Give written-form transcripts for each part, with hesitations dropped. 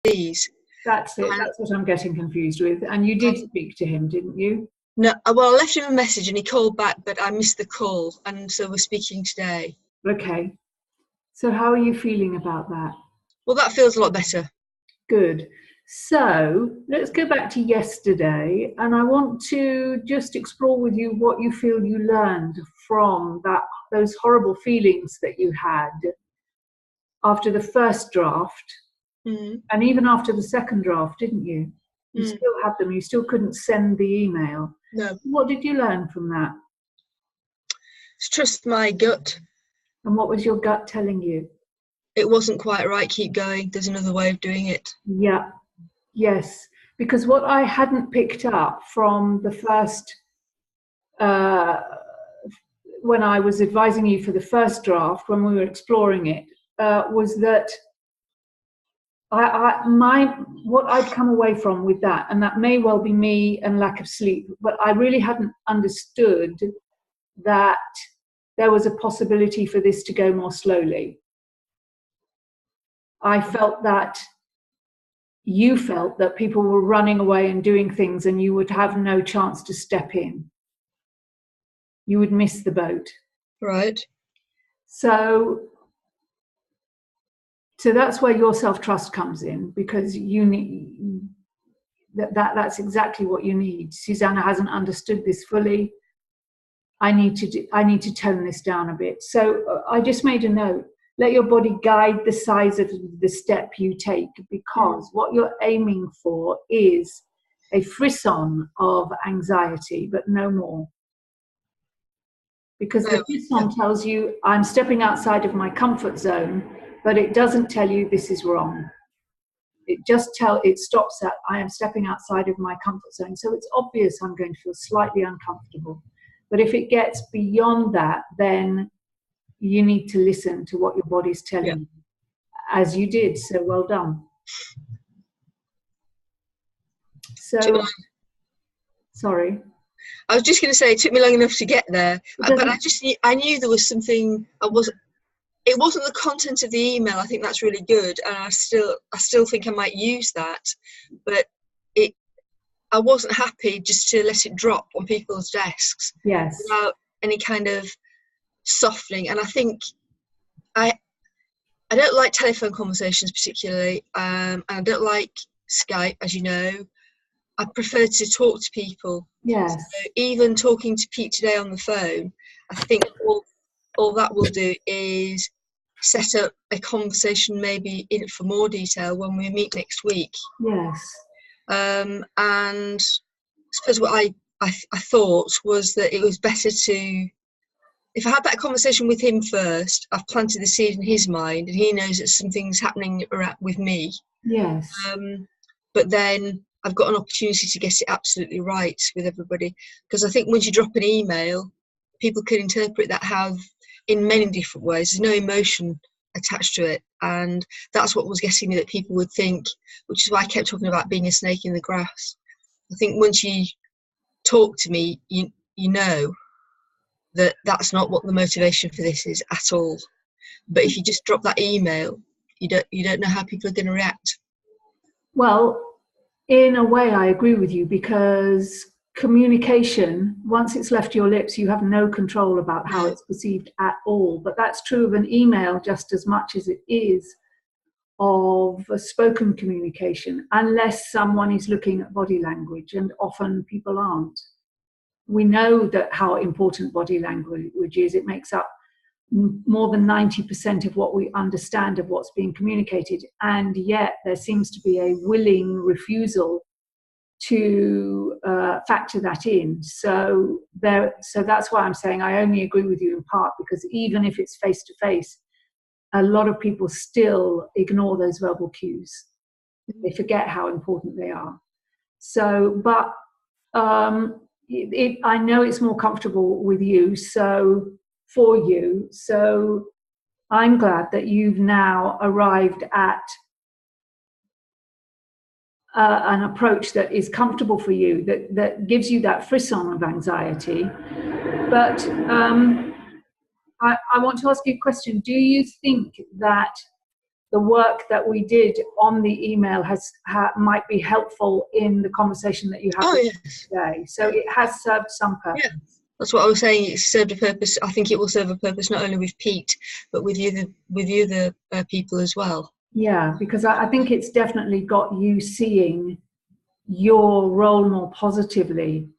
these. That's it. That's what I'm getting confused with. And you did speak to him, didn't you? No, well, I left him a message and he called back, but I missed the call, and so we're speaking today. Okay. So how are you feeling about that? Well, that feels a lot better. Good. So let's go back to yesterday, and I want to just explore with you what you feel you learned from those horrible feelings that you had after the first draft, and even after the second draft, didn't you? You still had them. You still couldn't send the email. No. What did you learn from that? Trust my gut. And what was your gut telling you? It wasn't quite right. Keep going. There's another way of doing it. Yeah. Yes. Because what I hadn't picked up from the first, when I was advising you for the first draft, when we were exploring it, was that what I'd come away from with that, and that may well be me and lack of sleep, but I really hadn't understood that there was a possibility for this to go more slowly. I felt that you felt that people were running away and doing things and you would have no chance to step in. You would miss the boat. Right. So that's where your self-trust comes in, because you need that's exactly what you need. Susanna hasn't understood this fully. I need to tone this down a bit. So I just made a note. Let your body guide the size of the step you take, because what you're aiming for is a frisson of anxiety, but no more. Because the frisson tells you, I'm stepping outside of my comfort zone, but it doesn't tell you this is wrong. It stops at, I am stepping outside of my comfort zone. So it's obvious I'm going to feel slightly uncomfortable. But if it gets beyond that, then you need to listen to what your body's telling you, as you did. So well done. So, sorry. I was just going to say, it took me long enough to get there, but I knew there was something. It wasn't the content of the email. I think that's really good, and I still think I might use that, but I wasn't happy just to let it drop on people's desks, without any kind of softening. And I think I don't like telephone conversations particularly, and I don't like Skype, as you know. I prefer to talk to people. Yes. So even talking to Pete today on the phone, I think all that will do is set up a conversation maybe for more detail when we meet next week. Yes. And I suppose what I thought was that it was better to, if I had that conversation with him first, I've planted the seed in his mind and he knows that something's happening with me. Yes. But then I've got an opportunity to get it absolutely right with everybody. Because I think once you drop an email, people can interpret that in many different ways. There's no emotion attached to it. And that's what was getting me, that people would think, which is why I kept talking about being a snake in the grass. I think once you talk to me, you know that that's not what the motivation for this is at all. But if you just drop that email, you don't know how people are going to react. Well, in a way, I agree with you, because communication, once it's left your lips, you have no control about how it's perceived at all. But that's true of an email just as much as it is of a spoken communication, unless someone is looking at body language, and often people aren't. We know that how important body language is. It makes up more than 90% of what we understand of what's being communicated, and yet there seems to be a willing refusal to factor that in. So that's why I'm saying I only agree with you in part, because even if it's face to face, a lot of people still ignore those verbal cues. They forget how important they are. So, but I know it's more comfortable with you, for you. So I'm glad that you've now arrived at an approach that is comfortable for you, that gives you that frisson of anxiety. But I want to ask you a question. Do you think that the work that we did on the email might be helpful in the conversation that you have today. So it has served some purpose. Yeah, that's what I was saying. It's served a purpose. I think it will serve a purpose not only with Pete, but with you, the people as well. Yeah, because I think it's definitely got you seeing your role more positively,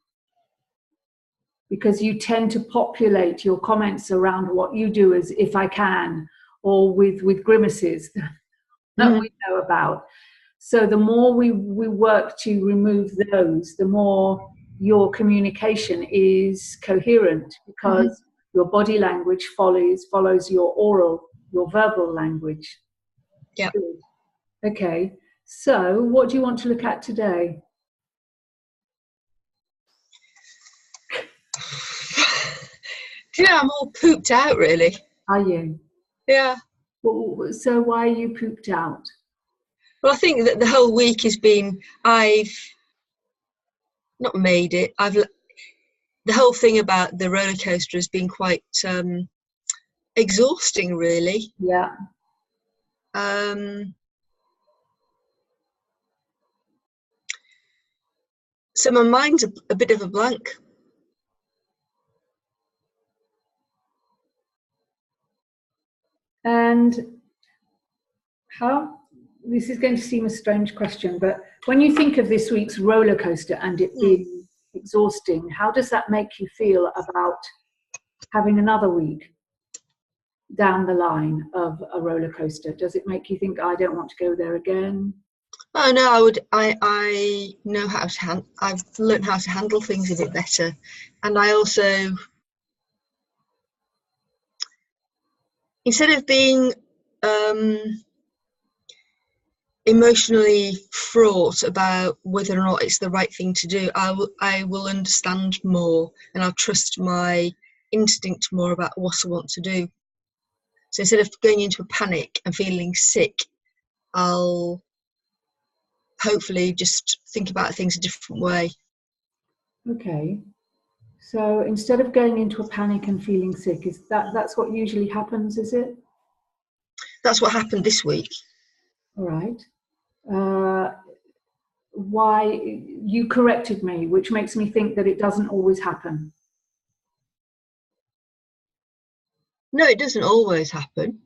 because you tend to populate your comments around what you do as "if I can," or with grimaces that we know about. So the more we work to remove those, the more your communication is coherent, because your body language follows your verbal language. Yeah. Good. Okay. So what do you want to look at today? Yeah, I'm all pooped out, really. Are you? Yeah. Well, so why are you pooped out? Well, I think that the whole week has been, I've not made it. The whole thing about the roller coaster has been quite exhausting, really. Yeah. So my mind's a bit of a blank. And this is going to seem a strange question, but when you think of this week's roller coaster and it being exhausting, how does that make you feel about having another week down the line of a roller coaster? Does it make you think, I don't want to go there again? Oh no, I know how to I've learned how to handle things a bit better, and I also, instead of being emotionally fraught about whether or not it's the right thing to do, I will understand more, and I'll trust my instinct more about what I want to do. So instead of going into a panic and feeling sick, I'll hopefully just think about things a different way. Okay. So instead of going into a panic and feeling sick, that's what usually happens, is it? That's what happened this week. All right. Why you corrected me, which makes me think that it doesn't always happen. No, it doesn't always happen.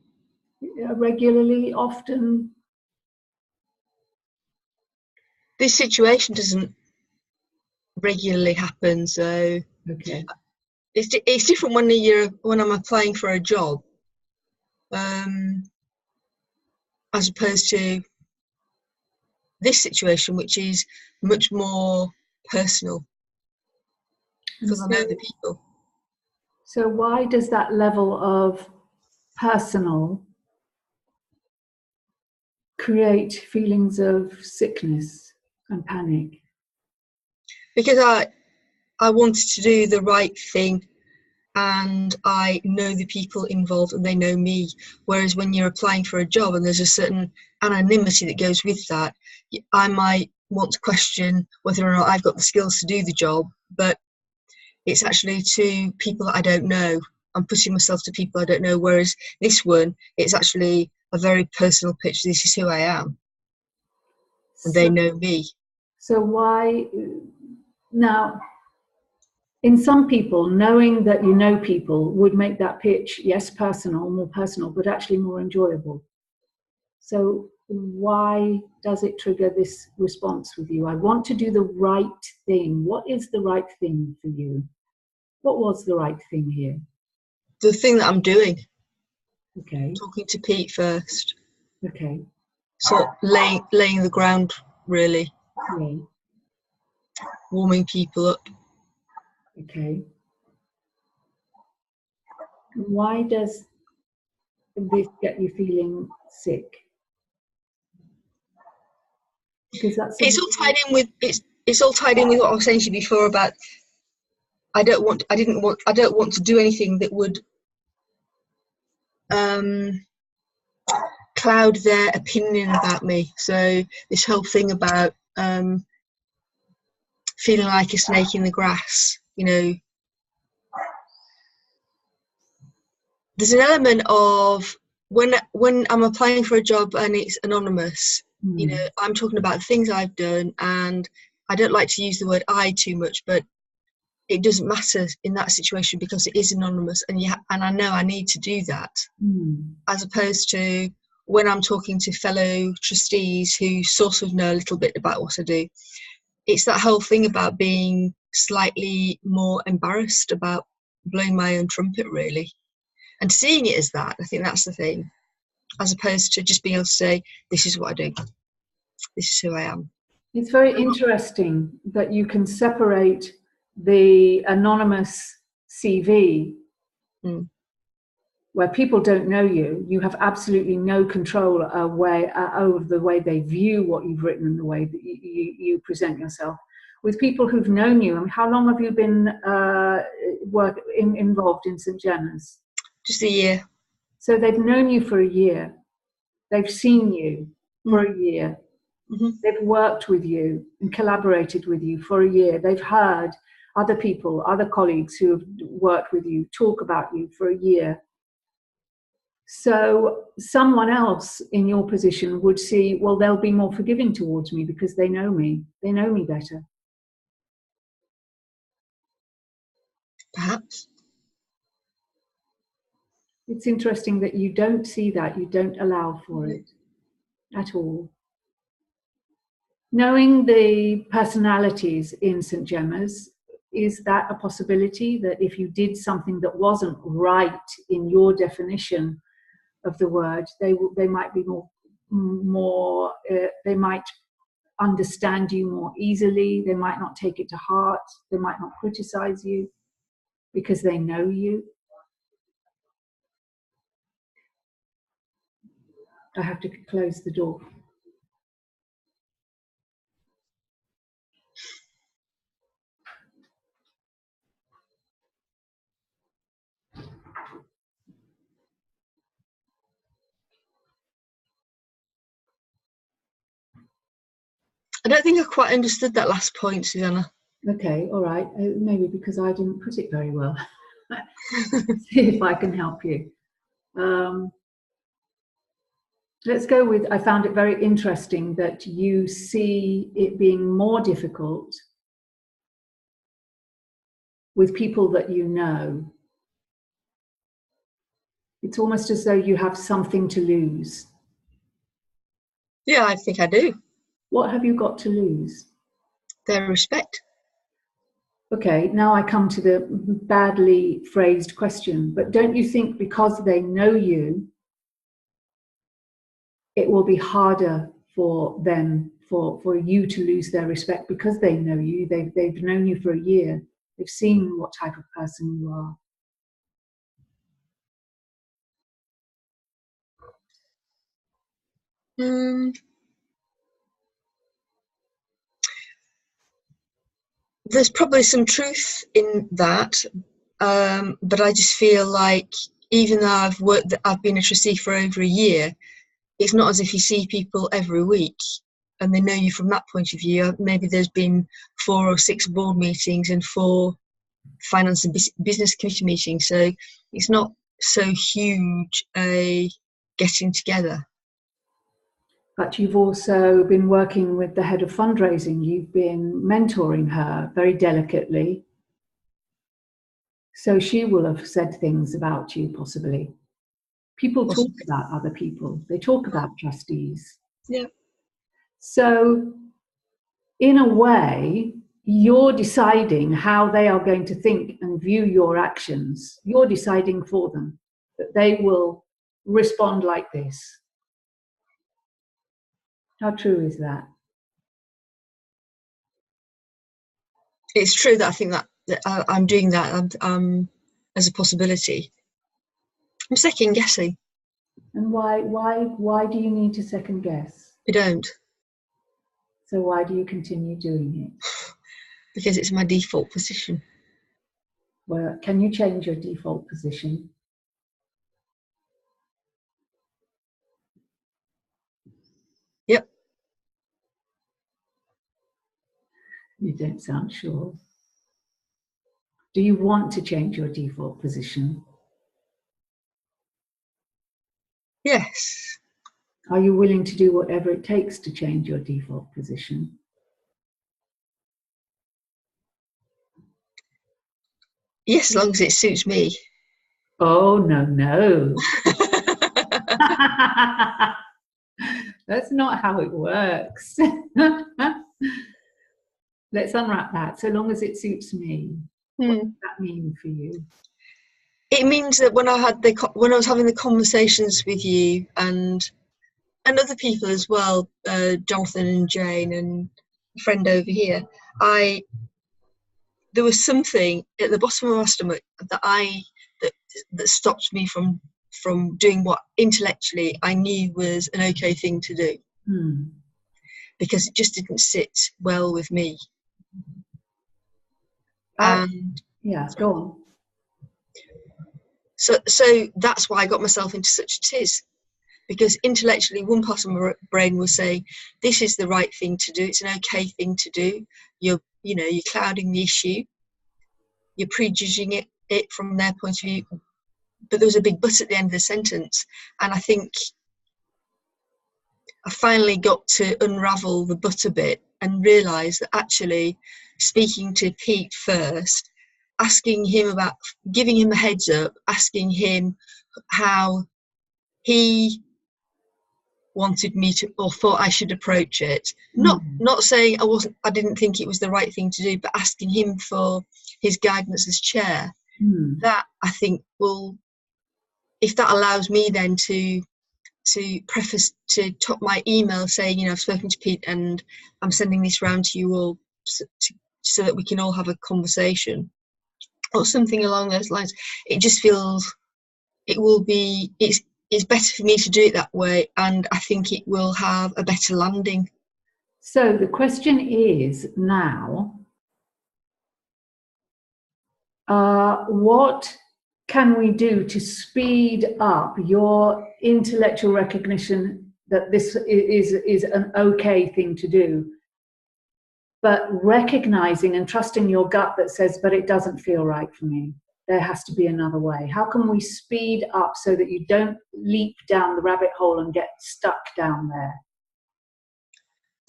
Regularly, often. This situation doesn't regularly happen, so okay. It's different when I'm applying for a job, as opposed to this situation, which is much more personal, because I know the people. So why does that level of personal create feelings of sickness and panic? Because I wanted to do the right thing, and I know the people involved and they know me. Whereas when you're applying for a job and there's a certain anonymity that goes with that, I might want to question whether or not I've got the skills to do the job, but it's actually to people that I don't know. I'm putting myself to people I don't know, whereas this one, it's actually a very personal pitch. This is who I am, and they know me. So why now? In some people, knowing that you know people would make that pitch, yes, more personal, but actually more enjoyable. So why does it trigger this response with you? I want to do the right thing. What is the right thing for you? What was the right thing here? The thing that I'm doing. Okay. Talking to Pete first. Okay. So laying the ground, really. Yeah. Warming people up. Okay. Why does this get you feeling sick? Because it's all tied in with it's all tied in with what I was saying to you before about I don't want to do anything that would cloud their opinion about me. So this whole thing about feeling like a snake in the grass, there's an element of when I'm applying for a job and it's anonymous, you know, I'm talking about things I've done, and I don't like to use the word I too much, but it doesn't matter in that situation because it is anonymous, and and I know I need to do that, as opposed to when I'm talking to fellow trustees who sort of know a little bit about what I do. It's that whole thing about being slightly more embarrassed about blowing my own trumpet, really, and seeing it as that. I think that's the thing, as opposed to just being able to say, this is what I do, this is who I am. It's very interesting that you can separate the anonymous CV where people don't know you. You have absolutely no control over the way they view what you've written and the way that you present yourself. With people who've known you, I mean, how long have you been involved in St. Gemma's? Just a year. So they've known you for a year. They've seen you for a year. They've worked with you and collaborated with you for a year. They've heard other people, other colleagues who have worked with you talk about you for a year. So someone else in your position would see, well, they'll be more forgiving towards me because they know me. They know me better. Perhaps. It's interesting that you don't see that. You don't allow for it at all. Knowing the personalities in St. Gemma's, is that a possibility that if you did something that wasn't right in your definition of the word, they might be more they might understand you more easily, they might not take it to heart, they might not criticize you because they know you? I have to close the door. I don't think I quite understood that last point, Susanna. Okay, all right. Maybe because I didn't put it very well. See if I can help you. Let's go with, I found it very interesting that you see it being more difficult with people that you know. It's almost as though you have something to lose. Yeah, I think I do. What have you got to lose? Their respect. Okay, now I come to the badly phrased question, but don't you think because they know you, it will be harder for them, for you to lose their respect because they know you, they've known you for a year, they've seen what type of person you are? There's probably some truth in that, but I just feel like even though I've been a trustee for over a year, it's not as if you see people every week and they know you from that point of view. Maybe there's been 4 or 6 board meetings and 4 finance and business committee meetings, so it's not so huge a getting together. But you've also been working with the head of fundraising. You've been mentoring her very delicately. So she will have said things about you, possibly. People talk about other people. They talk about trustees. Yeah. So in a way, you're deciding how they are going to think and view your actions. You're deciding for them that they will respond like this. How true is that? It's true that I think that I'm doing that as a possibility. I'm second guessing. And why do you need to second guess? I don't. So why do you continue doing it? Because it's my default position. Well, can you change your default position? Yep. You don't sound sure. Do you want to change your default position? Yes. Are you willing to do whatever it takes to change your default position? Yes, as long as it suits me. Oh, no. That's not how it works. Let's unwrap that. So long as it suits me. What does that mean for you? It means that when I was having the conversations with you and other people as well, Jonathan and Jane and a friend over here, there was something at the bottom of my stomach that stopped me from doing what intellectually I knew was an okay thing to do, because it just didn't sit well with me. And yeah, go on. So that's why I got myself into such a tiz, because intellectually one part of my brain was saying this is the right thing to do, it's an okay thing to do, you're clouding the issue, you're prejudging it from their point of view. But there was a big but at the end of the sentence, and I think I finally got to unravel the but a bit and realise that actually speaking to Pete first, asking him about, giving him a heads up, asking him how he wanted me to, or thought I should approach it, not saying I didn't think it was the right thing to do, but asking him for his guidance as chair, that I think will, if that allows me then to preface, to top my email saying, I've spoken to Pete and I'm sending this round to you all so that we can all have a conversation or something along those lines. It just feels it's better for me to do it that way, and I think it will have a better landing. So the question is now, what can we do to speed up your intellectual recognition that this is an okay thing to do, but recognizing and trusting your gut that says, but it doesn't feel right for me. There has to be another way. How can we speed up so that you don't leap down the rabbit hole and get stuck down there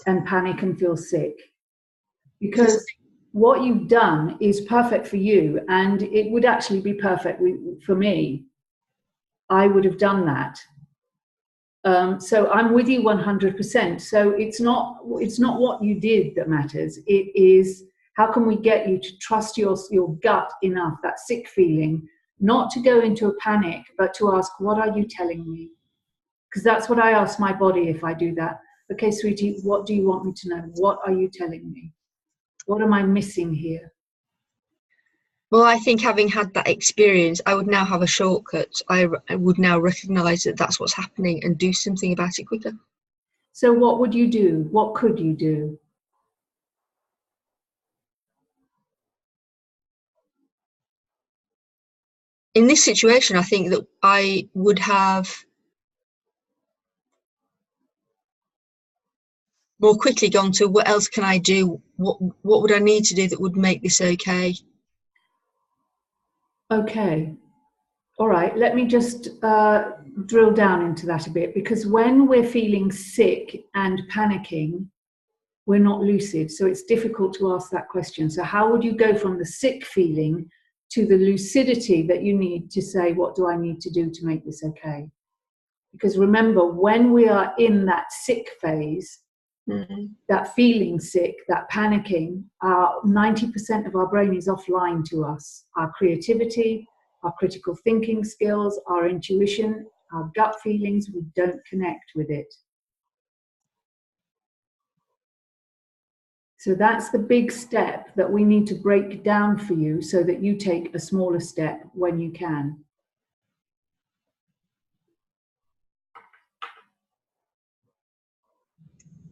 and panic and feel sick? Because what you've done is perfect for you, and it would actually be perfect for me. I would have done that. So I'm with you 100%. So it's not what you did that matters. It is, how can we get you to trust your gut enough, that sick feeling, not to go into a panic, but to ask, what are you telling me? Because that's what I ask my body if I do that. Okay, sweetie, what do you want me to know? What are you telling me? What am I missing here? Well, I think having had that experience, I would now have a shortcut. I would now recognise that that's what's happening and do something about it quicker. So what would you do? What could you do? In this situation, I think that I would have more quickly gone to, what else can I do? What would I need to do that would make this okay? Okay. All right. Let me just drill down into that a bit, because when we're feeling sick and panicking, we're not lucid. So it's difficult to ask that question. So how would you go from the sick feeling to the lucidity that you need to say, what do I need to do to make this okay? Because remember, when we are in that sick phase, that feeling sick, that panicking, 90% of our brain is offline to us. Our creativity, our critical thinking skills, our intuition, our gut feelings, we don't connect with it. So that's the big step that we need to break down for you so that you take a smaller step when you can.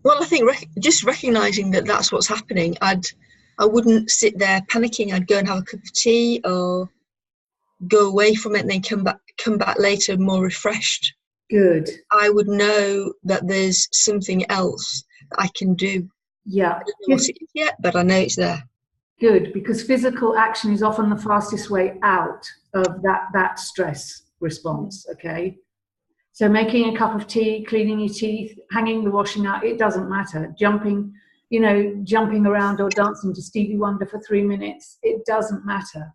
Well, I think just recognising that that's what's happening, I wouldn't sit there panicking. I'd go and have a cup of tea or go away from it and then come back later more refreshed. Good. I would know that there's something else that I can do. Yeah. I don't know what it is yet, but I know it's there. Good, because physical action is often the fastest way out of that stress response, okay? So making a cup of tea, cleaning your teeth, hanging the washing out, it doesn't matter. Jumping around or dancing to Stevie Wonder for 3 minutes, it doesn't matter.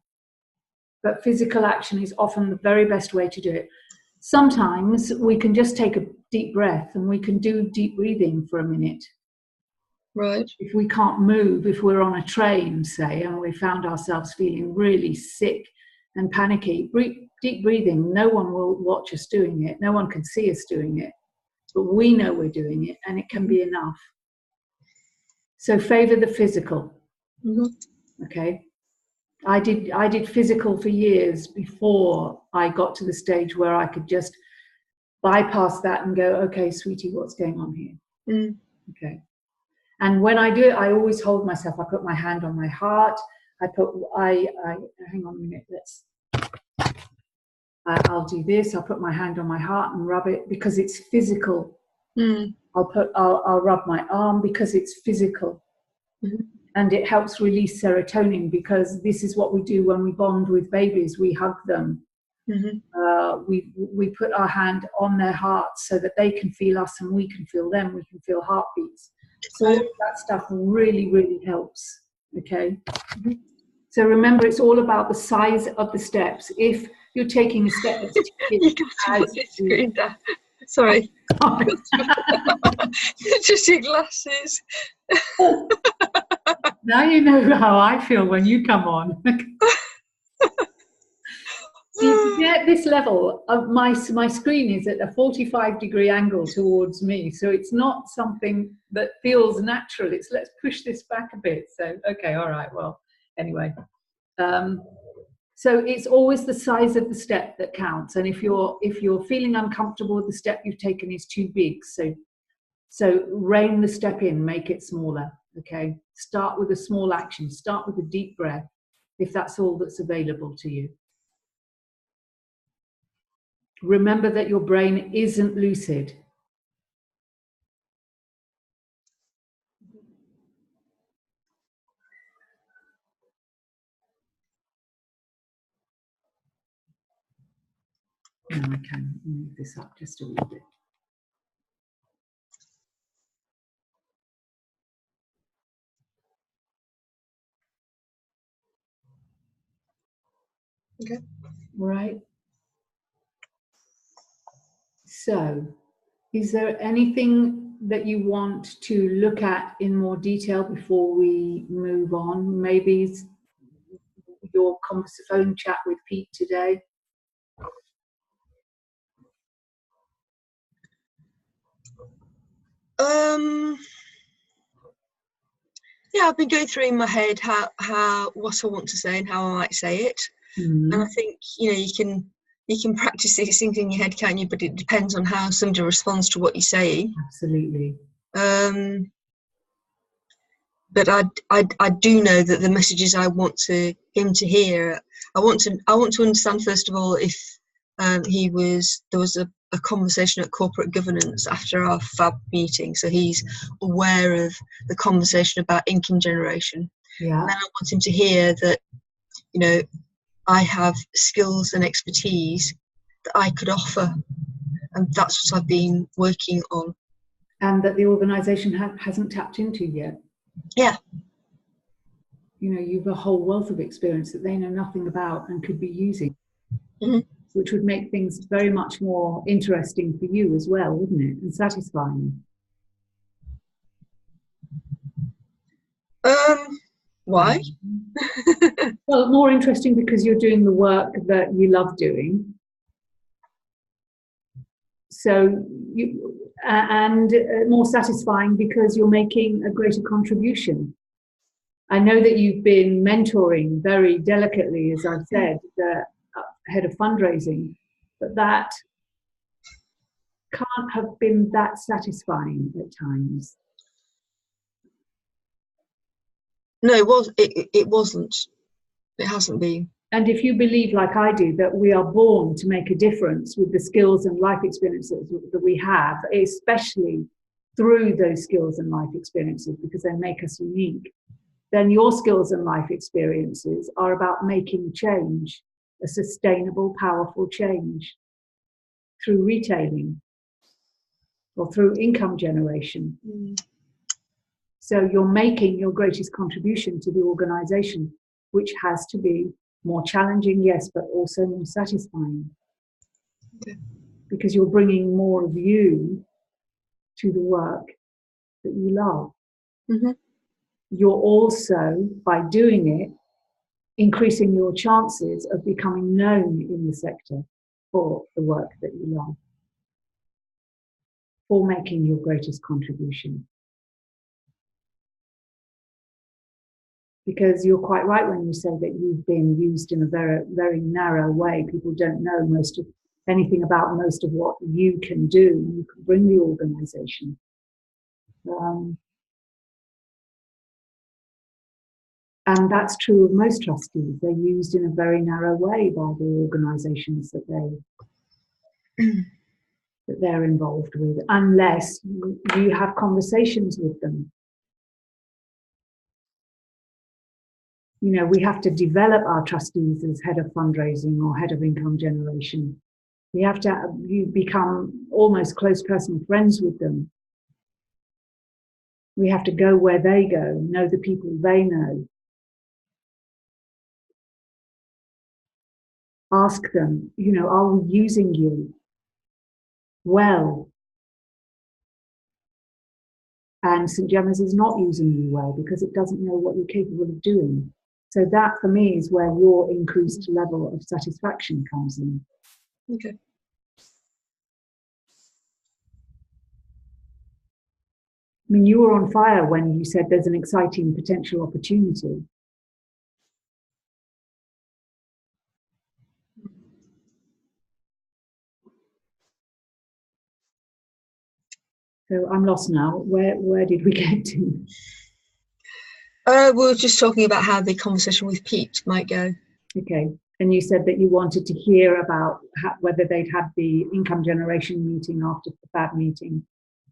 But physical action is often the very best way to do it. Sometimes we can just take a deep breath and we can do deep breathing for a minute. Right. If we can't move, if we're on a train, say, and we found ourselves feeling really sick and panicky, deep breathing, no one will watch us doing it. No one can see us doing it. But we know we're doing it, and it can be enough. So favor the physical. Mm-hmm. Okay. I did physical for years before I got to the stage where I could just bypass that and go, okay, sweetie, what's going on here? Mm. Okay. And when I do it, I always hold myself. I put my hand on my heart. Hang on a minute. I'll do this. I'll put my hand on my heart and rub it because it's physical. Mm. I'll rub my arm because it's physical. Mm-hmm. And it helps release serotonin because this is what we do when we bond with babies. We hug them. Mm-hmm. We put our hand on their hearts so that they can feel us and we can feel them. We can feel heartbeats. So all of that stuff really, really helps. Okay. Mm-hmm. So remember, it's all about the size of the steps. If you're taking a step that's you got to put your screen down. Sorry. Just your glasses. Now you know how I feel when you come on. So you get this level of my screen is at a 45-degree angle towards me, so it's not something that feels natural. It's let's push this back a bit. So okay, all right. Well, anyway, so it's always the size of the step that counts. And if you're feeling uncomfortable with the step you've taken is too big, so rein the step in, make it smaller. Okay, start with a small action. Start with a deep breath, if that's all that's available to you. Remember that your brain isn't lucid. Now I can move this up just a little bit. Okay. Right. So, is there anything that you want to look at in more detail before we move on? Maybe your phone chat with Pete today? Yeah, I've been going through in my head how what I want to say and how I might say it. Mm-hmm. And I think you can practice these things in your head, can't you? But it depends on how somebody responds to what you say. Absolutely. But I do know that the messages I want him to hear, I want to understand first of all if there was a conversation at corporate governance after our FAB meeting, so he's aware of the conversation about income generation. Yeah. And then I want him to hear that, I have skills and expertise that I could offer, and that's what I've been working on. And that the organisation hasn't tapped into yet. Yeah. You've a whole wealth of experience that they know nothing about and could be using, Mm-hmm. which would make things very much more interesting for you as well, wouldn't it? And satisfying. Why? Well, more interesting because you're doing the work that you love doing. So and more satisfying because you're making a greater contribution. I know that you've been mentoring very delicately, as I've said, the head of fundraising, but that can't have been that satisfying at times. No, it wasn't. It hasn't been. And if you believe, like I do, that we are born to make a difference with the skills and life experiences that we have, especially through those skills and life experiences, because they make us unique, then your skills and life experiences are about making change, a sustainable, powerful change. through retailing or through income generation. So you're making your greatest contribution to the organization, which has to be more challenging, yes, but also more satisfying. Okay. Because you're bringing more of you to the work that you love. You're also, by doing it, increasing your chances of becoming known in the sector for the work that you love, for making your greatest contribution. Because you're quite right when you say that you've been used in a very, very narrow way. People don't know anything about most of what you can do. You can bring the organisation. And that's true of most trustees. They're used in a very narrow way by the organisations that they're involved with, unless you have conversations with them. You know, we have to develop our trustees as head of fundraising or head of income generation. We have to you become almost close personal friends with them. We have to go where they go, know the people they know. Ask them, you know, are we using you well? And St. Gemma's is not using you well because it doesn't know what you're capable of doing. So that, for me, is where your increased level of satisfaction comes in. Okay. I mean, you were on fire when you said there's an exciting potential opportunity. So I'm lost now. Where did we get to? We were just talking about how the conversation with Pete might go. Okay. And you said that you wanted to hear about whether they'd had the income generation meeting after the FAB meeting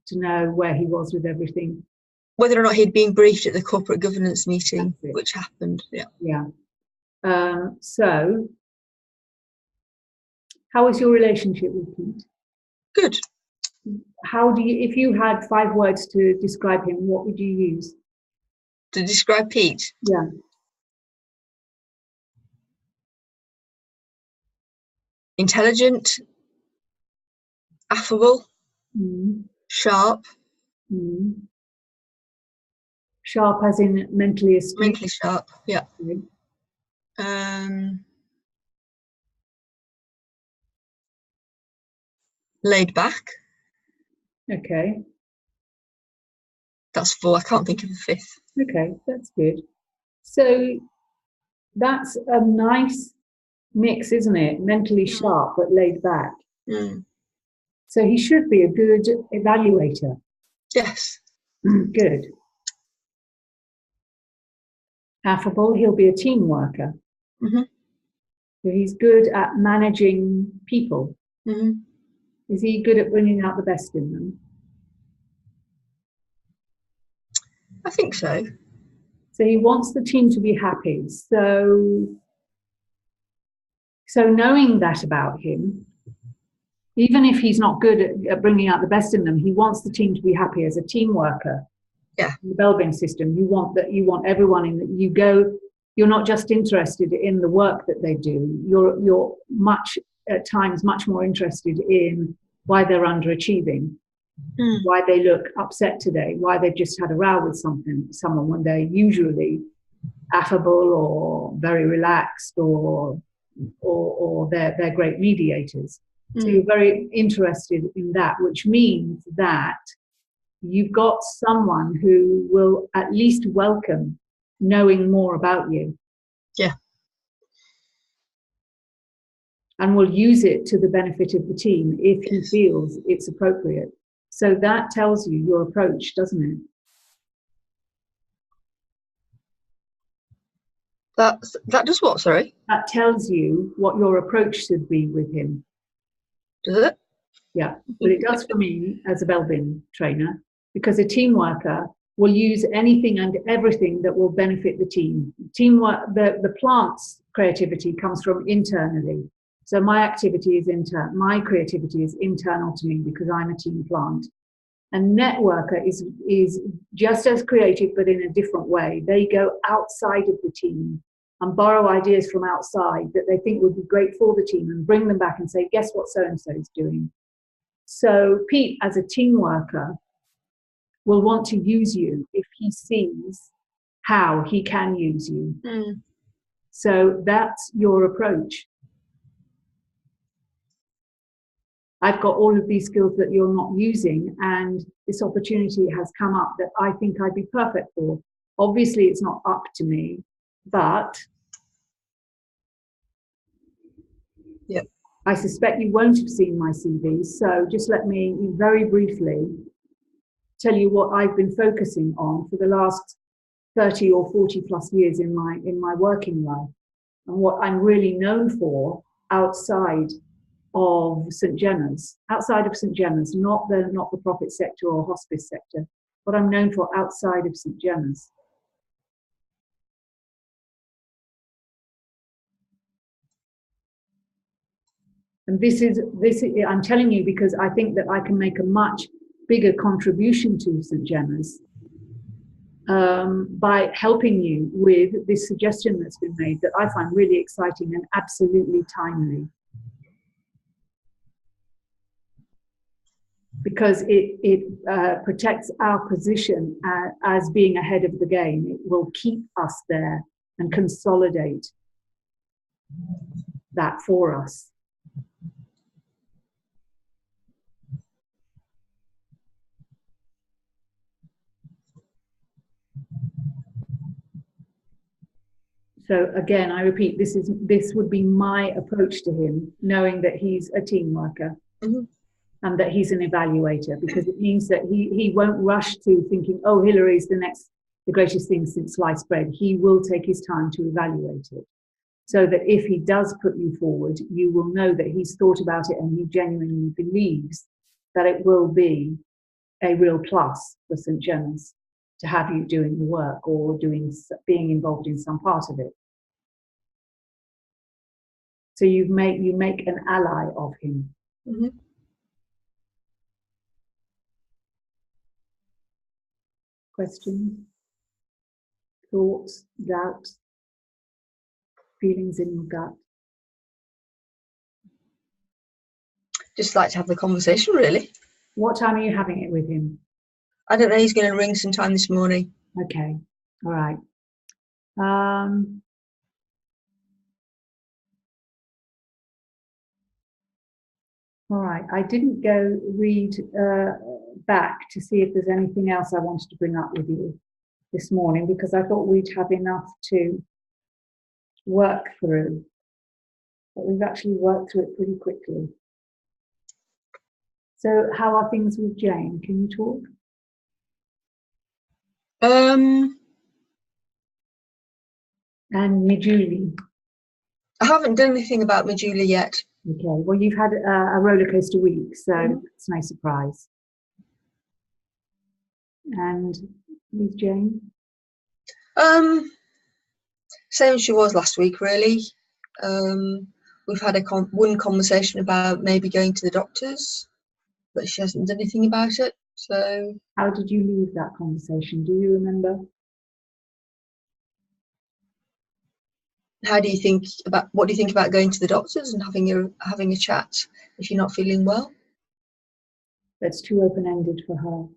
to know where he was with everything. Whether or not he'd been briefed at the corporate governance meeting, which happened. Yeah. So, how is your relationship with Pete? Good. How do you, if you had 5 words to describe him, what would you use? To describe Pete? Yeah. Intelligent, affable, sharp. Sharp as in mentally astute? Mentally sharp, yeah. Okay. Laid back. Okay. That's 4. I can't think of the 5th. Okay, that's good. So that's a nice mix, isn't it? Mentally sharp but laid back. So he should be a good evaluator. Yes. Good. Affable, he'll be a team worker. So he's good at managing people. Is he good at bringing out the best in them? I think so. So he wants the team to be happy. So knowing that about him, even if he's not good at bringing out the best in them, he wants the team to be happy as a team worker. Yeah. In the Belbin system, you want everyone in that you go. You're not just interested in the work that they do. You're at times much more interested in why they're underachieving, why they look upset today, why they've just had a row with someone when they're usually affable or very relaxed or they're great mediators. So you're very interested in that, which means that you've got someone who will at least welcome knowing more about you. Yeah. And will use it to the benefit of the team if he feels it's appropriate. So that tells you your approach, doesn't it? That does what, sorry? That tells you what your approach should be with him. Does it? Yeah, but it does for me as a Belbin trainer, because a team worker will use anything and everything that will benefit the team. Teamwork, the plant's creativity comes from internally. So my activity is internal, my creativity is internal to me because I'm a team plant. And networker is just as creative, but in a different way. They go outside of the team and borrow ideas from outside that they think would be great for the team and bring them back and say, guess what so-and-so is doing? So Pete, as a team worker, will want to use you if he sees how he can use you. Mm. So that's your approach. I've got all of these skills that you're not using, and this opportunity has come up that I think I'd be perfect for. Obviously, it's not up to me, but yep. I suspect you won't have seen my CV. So just let me very briefly tell you what I've been focusing on for the last 30 or 40 plus years in my working life, and what I'm really known for outside of St. Jenna's, not the not-for-profit sector or hospice sector, what I'm known for outside of St. Jenna's. And this is I'm telling you because I think that I can make a much bigger contribution to St. Jenna's by helping you with this suggestion that's been made that I find really exciting and absolutely timely. Because it protects our position as being ahead of the game. It will keep us there and consolidate that for us. So again, I repeat, this would be my approach to him, knowing that he's a team worker. Mm-hmm. And that he's an evaluator, because it means that he won't rush to thinking, oh, Hillary's the greatest thing since sliced bread. He will take his time to evaluate it, so that if he does put you forward, you will know that he's thought about it and he genuinely believes that it will be a real plus for St. Jenna's to have you doing the work or being involved in some part of it. So you make an ally of him. Mm-hmm. Questions, thoughts, doubts, feelings in your gut? Just like to have the conversation, really. What time are you having it with him? I don't know. He's going to ring sometime this morning. Okay. All right. All right. I didn't go read back to see if there's anything else I wanted to bring up with you this morning, because I thought we'd have enough to work through. But we've actually worked through it pretty quickly. So how are things with Jane? Can you talk? And Mijuli? I haven't done anything about Mijuli yet. Okay, well, you've had a roller coaster week, so it's no surprise. And with Jane? Same as she was last week, really. We've had one conversation about maybe going to the doctors, but she hasn't done anything about it. So, how did you leave that conversation? Do you remember? What do you think about going to the doctors and having a chat if you're not feeling well? That's too open-ended for her.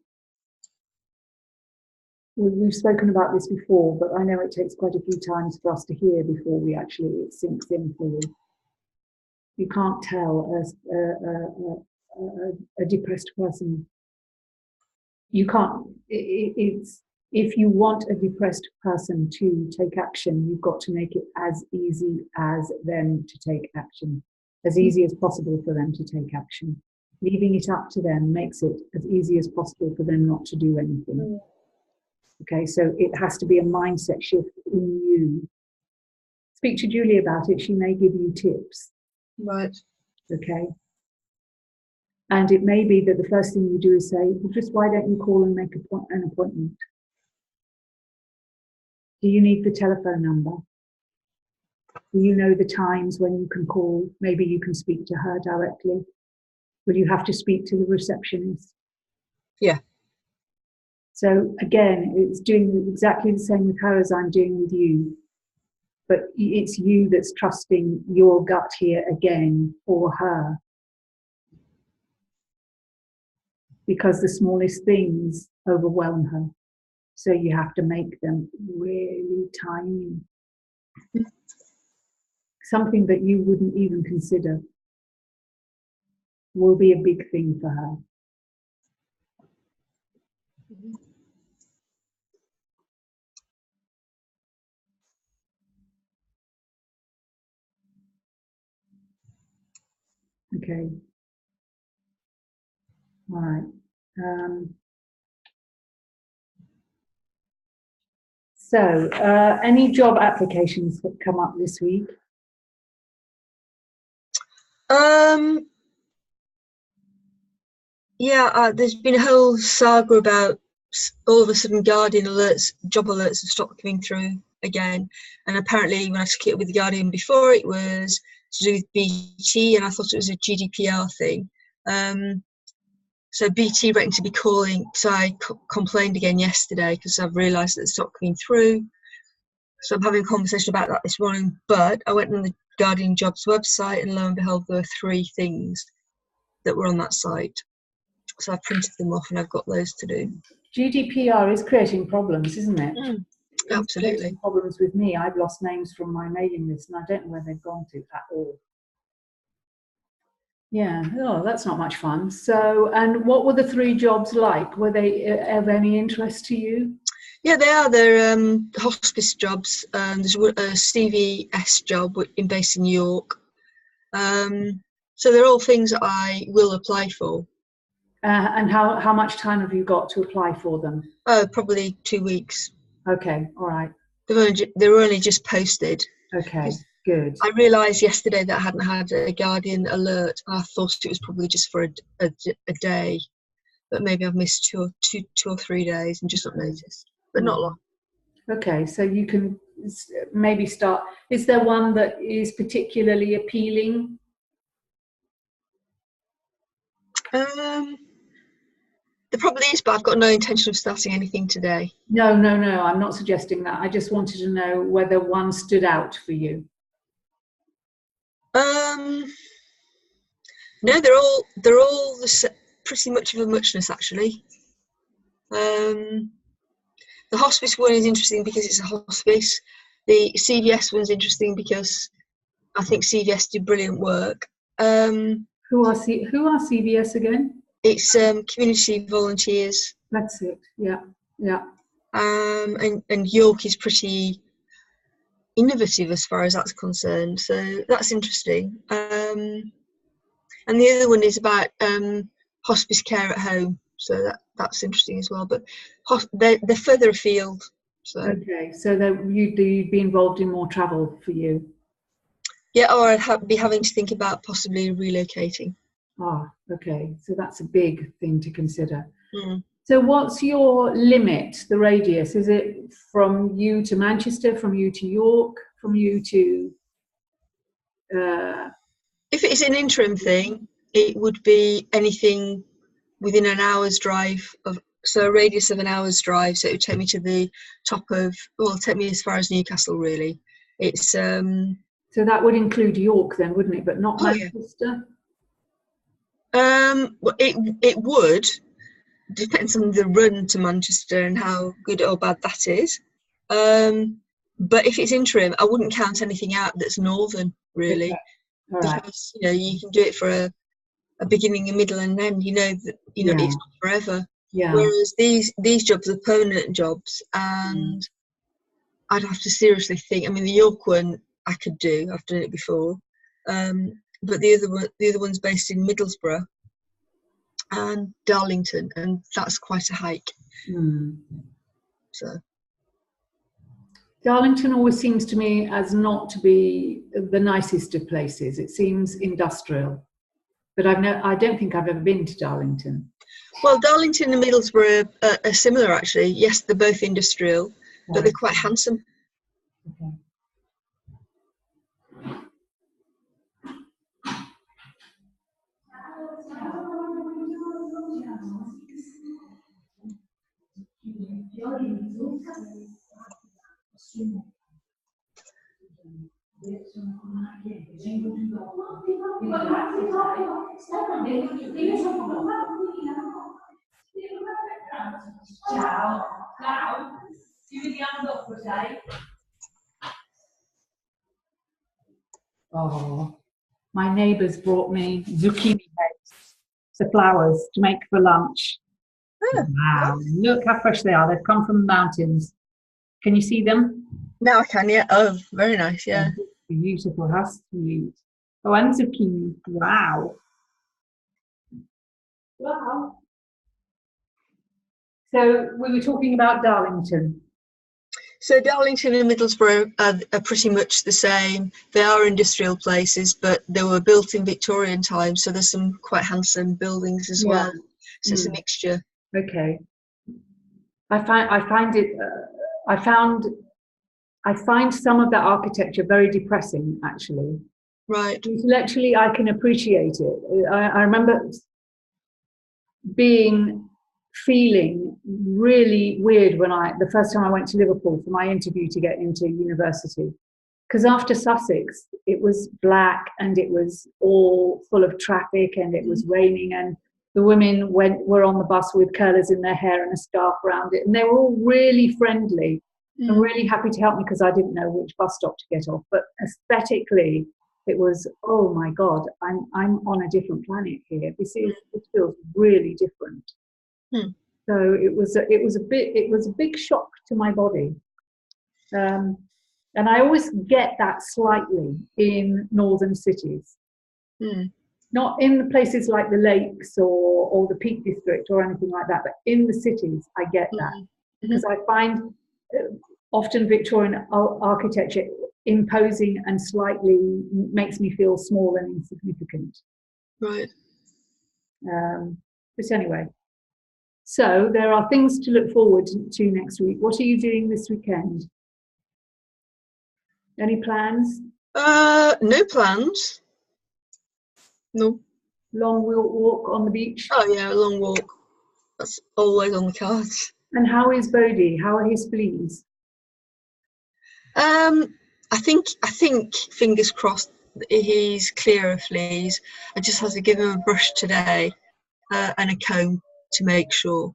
We've spoken about this before, but I know it takes quite a few times for us to hear before it sinks in fully. You can't tell a depressed person. You can't. If you want a depressed person to take action, you've got to make it as easy as them to take action, as easy as possible for them to take action. Leaving it up to them makes it as easy as possible for them not to do anything. Okay, so it has to be a mindset shift in you. Speak to Julie about it. She may give you tips. Right. Okay. And it may be that the first thing you do is say, well, just why don't you call and make an appointment? Do you need the telephone number? You know the times when you can call. Maybe you can speak to her directly. Will you have to speak to the receptionist? Yeah. So again, it's doing exactly the same with her as I'm doing with you. But it's you that's trusting your gut here again for her. Because the smallest things overwhelm her. So you have to make them really tiny. Something that you wouldn't even consider will be a big thing for her. Okay. All right. Any job applications that come up this week? Yeah, there's been a whole saga about all of a sudden Guardian alerts, job alerts have stopped coming through again. And apparently when I took it with the Guardian before, it was to do with BT, and I thought it was a GDPR thing. So BT reckon to be calling, so I complained again yesterday because I've realised that it's not coming through. So I'm having a conversation about that this morning, but I went on the Guardian Jobs website and lo and behold, there were 3 things that were on that site. So I've printed them off and I've got those to do. GDPR is creating problems, isn't it? Absolutely. It's creating problems with me. I've lost names from my mailing list and I don't know where they've gone to at all. Yeah, oh, that's not much fun. So, and what were the 3 jobs like? Were they of any interest to you? Yeah, they are. They're hospice jobs. There's a CVS job based in York. So they're all things that I will apply for. And how much time have you got to apply for them? Probably 2 weeks. Okay, all right. They were only just posted. Okay, good. I realised yesterday that I hadn't had a Guardian alert. I thought it was probably just for a day, but maybe I've missed two or 3 days and just not noticed, but not long. Okay, so you can maybe start. Is there one that is particularly appealing? There probably is, but I've got no intention of starting anything today. No, I'm not suggesting that. I just wanted to know whether one stood out for you. No, they're all pretty much of a muchness actually. The hospice one is interesting because it's a hospice. The CVS one's interesting because I think CVS do brilliant work. Who are CVS again? It's community volunteers. That's it. Yeah. And York is pretty innovative as far as that's concerned, so that's interesting. And the other one is about hospice care at home, so that's interesting as well. But they're further afield. So. Okay, so you'd be involved in more travel for you. Yeah, or I'd be having to think about possibly relocating. Okay, so that's a big thing to consider. So what's your limit, the radius? Is it from you to Manchester, from you to York, from you to... If it's an interim thing, it would be anything within an hour's drive so a radius of an hour's drive. So it would take me to the top of, take me as far as Newcastle really. It's so that would include York then, wouldn't it? But not Manchester? Yeah. Well, it would. Depends on the run to Manchester and how good or bad that is. But if it's interim, I wouldn't count anything out that's northern really. Okay. All right. Because you can do it for a beginning, a middle, and end. That it's not forever. Yeah. Whereas these jobs are permanent jobs, and I'd have to seriously think. I mean, the York one I could do. I've done it before, but the other one's based in Middlesbrough and Darlington, and that's quite a hike. So Darlington always seems to me as not to be the nicest of places. It seems industrial, but I don't think I've ever been to Darlington. Well, Darlington and Middlesbrough are similar actually. Yes, they're both industrial, but they're quite handsome. Okay. Oh, my neighbours brought me zucchini heads, the flowers, to make for lunch. Oh, Wow, look how fresh they are. They've come from the mountains. Can you see them? now I can, yeah. Oh, very nice, yeah. Beautiful, how sweet. Oh, and zucchini. Wow. Wow. So we were talking about Darlington. So Darlington and Middlesbrough are pretty much the same. They are industrial places, but they were built in Victorian times, so there's some quite handsome buildings as well. So it's a mixture. Okay. I find some of that architecture very depressing, actually. Right. Intellectually, I can appreciate it. I remember feeling really weird when the first time I went to Liverpool for my interview to get into university. Because after Sussex, it was black and it was all full of traffic and it was raining, and the women were on the bus with curlers in their hair and a scarf around it, and they were all really friendly and really happy to help me because I didn't know which bus stop to get off. But aesthetically, it was, oh my God, I'm on a different planet here. It feels really different. So it was a big shock to my body. And I always get that slightly in northern cities. Not in the places like the lakes or the Peak District or anything like that, but in the cities, I get that. Because I find often Victorian architecture imposing and slightly makes me feel small and insignificant. Right. But anyway, so there are things to look forward to next week. What are you doing this weekend? Any plans? No plans. No. Long walk on the beach? Oh yeah, a long walk. That's always on the cards. And how is Bodhi? How are his fleas? I think fingers crossed he's clear of fleas. I just had to give him a brush today and a comb to make sure.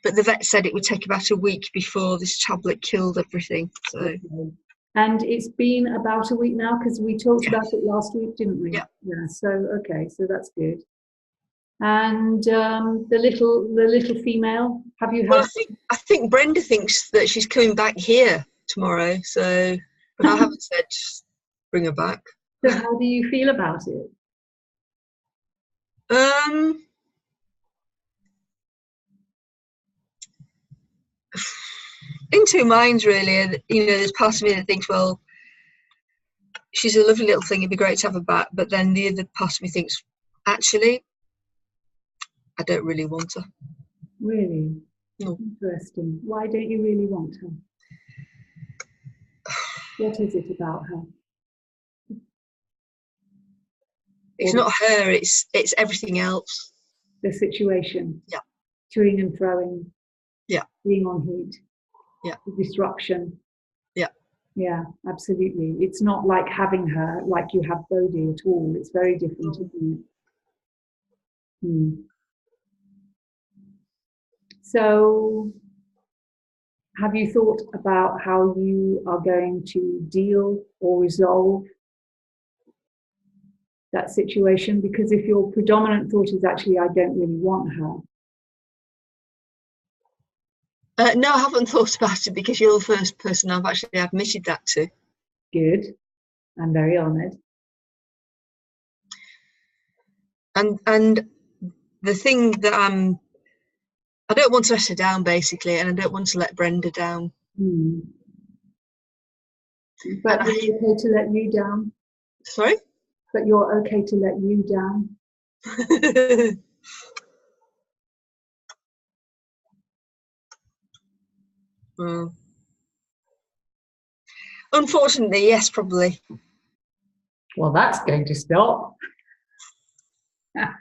But the vet said it would take about a week before this tablet killed everything. So. Okay. And it's been about a week now because we talked about it last week, didn't we? Yeah. Yeah. So okay, so that's good. And the little female, have you had? Well, I think Brenda thinks that she's coming back here tomorrow. So, but I haven't said bring her back. So how do you feel about it? In two minds, really. You know, there's part of me that thinks, well, she's a lovely little thing. It'd be great to have her back. But then the other part of me thinks, actually, I don't really want her. Really? No. Interesting. Why don't you really want her? What is it about her? It's not her. It's everything else. The situation. Yeah. Toing and throwing. Yeah. Being on heat. Yeah. The disruption. Yeah. Yeah, absolutely. It's not like having her like you have Bodhi at all. It's very different, isn't it? So, have you thought about how you are going to deal or resolve that situation? Because if your predominant thought is actually, I don't really want her. No, I haven't thought about it because you're the first person I've actually admitted that to. Good. I'm very honoured. And the thing that I don't want to let her down, basically, and I don't want to let Brenda down. But you're okay to let you down? Sorry? But you're okay to let you down? Well, unfortunately, yes, probably. Well, that's going to stop. Yeah.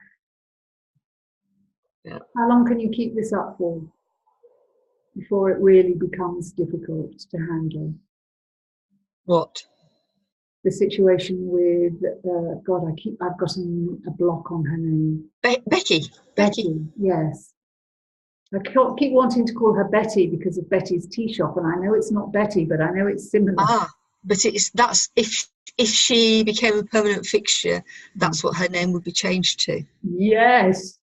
How long can you keep this up for? before it really becomes difficult to handle? What? The situation with God, I've got a block on her name. Becky. Becky, yes. I keep wanting to call her Betty because of Betty's tea shop, and I know it's not Betty, but I know it's similar. But that's if she became a permanent fixture, that's what her name would be changed to. Yes.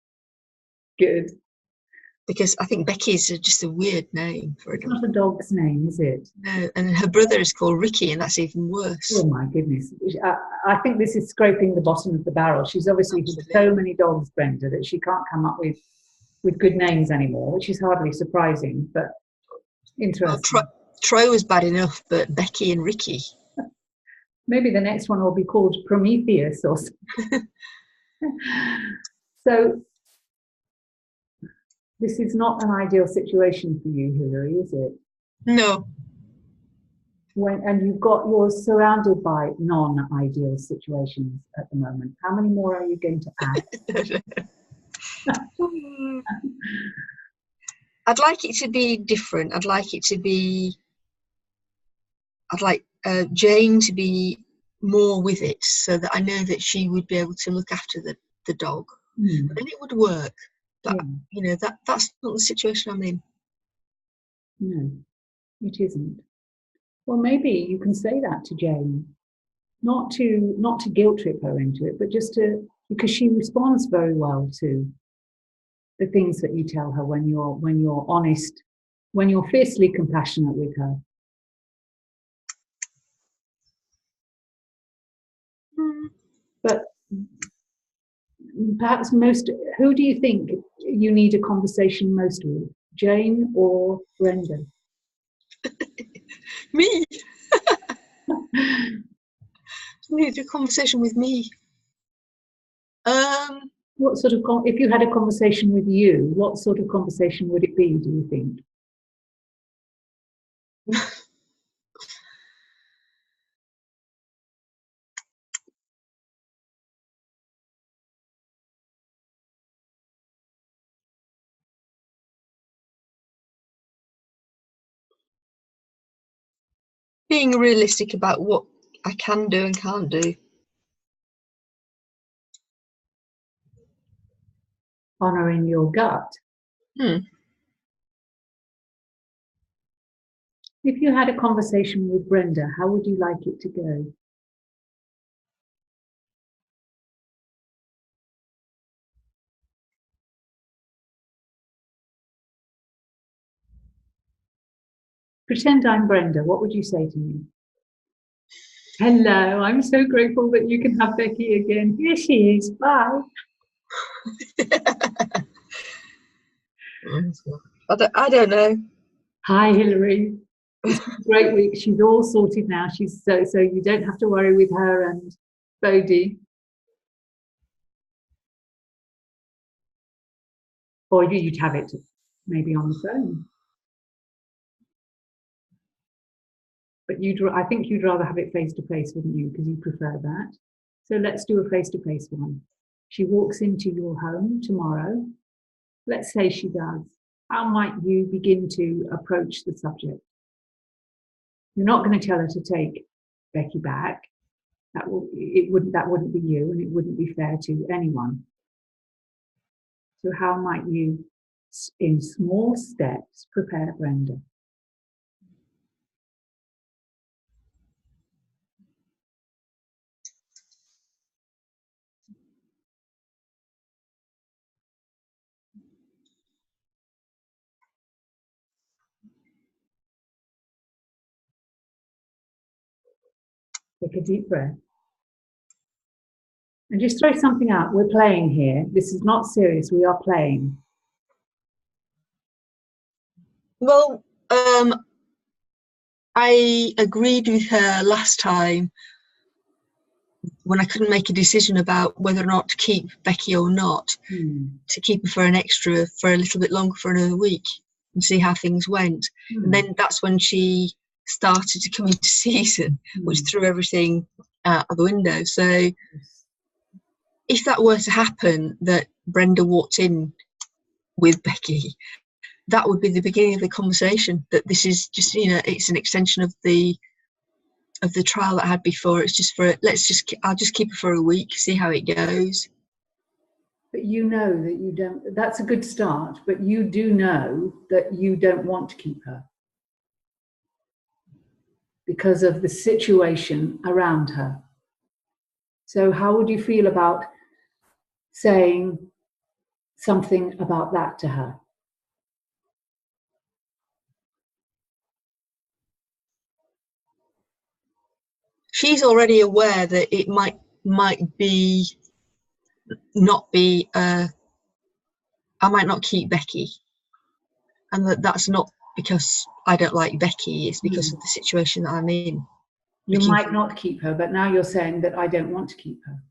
Good. Because I think Becky is just a weird name for a dog. It's not a dog's name, is it? No, and her brother is called Ricky, and that's even worse. Oh my goodness. I think this is scraping the bottom of the barrel. She's obviously had so many dogs, Brenda, that she can't come up with good names anymore, which is hardly surprising, but interesting. Well, Troy was bad enough, but Becky and Ricky. Maybe the next one will be called Prometheus or something. So this is not an ideal situation for you, Hilary, is it? No. And you're surrounded by non-ideal situations at the moment. How many more are you going to add? I'd like it to be different. I'd like Jane to be more with it, so that I know that she would be able to look after the dog. And it would work. But that's not the situation I'm in. No, it isn't. Well, maybe you can say that to Jane, not to guilt trip her into it, but just because she responds very well to the things that you tell her when you're honest, when you're fiercely compassionate with her. But perhaps who do you think you need a conversation most with, Jane or Brenda? Me. You need a conversation with me. What sort of if you had a conversation with you, what sort of conversation would it be, do you think? Being realistic about what I can do and can't do. Honouring your gut. If you had a conversation with Brenda, how would you like it to go? Pretend I'm Brenda. What would you say to me? Hello, I'm so grateful that you can have Becky again. Here she is. Bye. I don't know. Hi, Hilary. It's been a great week. She's all sorted now. She's so you don't have to worry with her and Bodhi. Or you'd have it maybe on the phone. But I think you'd rather have it face-to-face, wouldn't you? Because you prefer that. So let's do a face-to-face one. She walks into your home tomorrow. Let's say she does. How might you begin to approach the subject? You're not going to tell her to take Becky back. That wouldn't be you, and it wouldn't be fair to anyone. So how might you, in small steps, prepare Brenda? Take a deep breath. And just throw something out. We're playing here. This is not serious. We are playing. Well, I agreed with her last time when I couldn't make a decision about whether or not to keep Becky or not, to keep her for a little bit longer, for another week, and see how things went. And then that's when she started to come into season, which threw everything out of the window. So if that were to happen, that Brenda walked in with Becky, that would be the beginning of the conversation, that this is just, it's an extension of the trial that I had before. It's just I'll just keep her for a week, see how it goes. But you know that you don't, that's a good start, but you do know that you don't want to keep her because of the situation around her. So how would you feel about saying something about that to her? She's already aware that it might be not be I might not keep Becky, and that's not because I don't like Becky, it's because of the situation that I'm in. You might not keep her, but now you're saying that I don't want to keep her.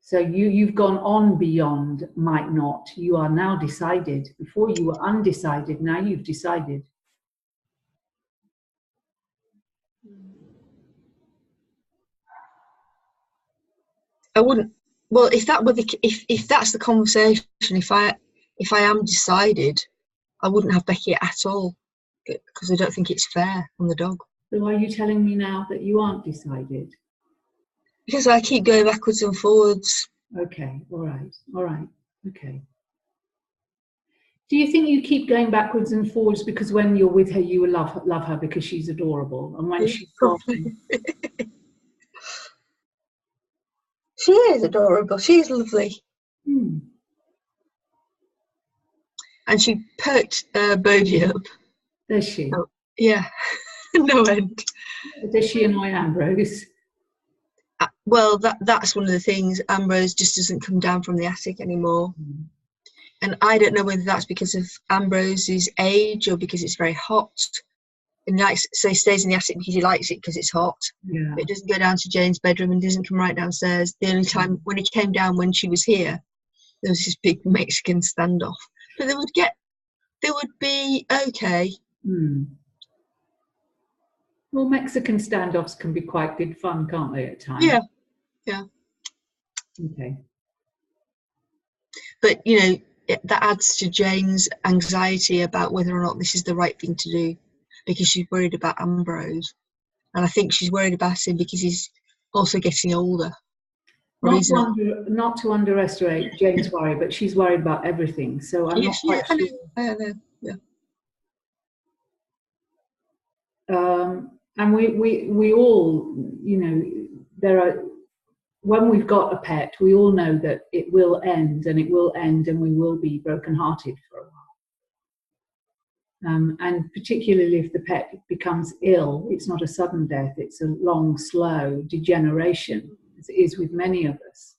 So you've gone on beyond might not. You are now decided. Before you were undecided, now you've decided. I wouldn't. Well, if that's the conversation, if I am decided, I wouldn't have Becky at all, because I don't think it's fair on the dog. So are you telling me now that you aren't decided? Because I keep going backwards and forwards. Okay, all right, okay. Do you think you keep going backwards and forwards because when you're with her, you will love her because she's adorable, and when she's gone, she is adorable. She's lovely. And she perked Bodhi up. Does she? Oh, yeah, no end. Does she annoy Ambrose? Well, that's one of the things. Ambrose just doesn't come down from the attic anymore. And I don't know whether that's because of Ambrose's age or because it's very hot. And so he stays in the attic because he likes it because it's hot. Yeah. But it doesn't go down to Jane's bedroom and doesn't come right downstairs. The only time when he came down when she was here, there was this big Mexican standoff. But they would be okay. Well, Mexican standoffs can be quite good fun, can't they, at times? Yeah. Okay. But, that adds to Jane's anxiety about whether or not this is the right thing to do, because she's worried about Ambrose. And I think she's worried about him because he's also getting older. Not to underestimate Jane's worry, but she's worried about everything. So I'm not quite sure. I know. Yeah. And we all, when we've got a pet, we all know that it will end, and we will be brokenhearted for a while. And particularly if the pet becomes ill, it's not a sudden death, it's a long, slow degeneration, as it is with many of us.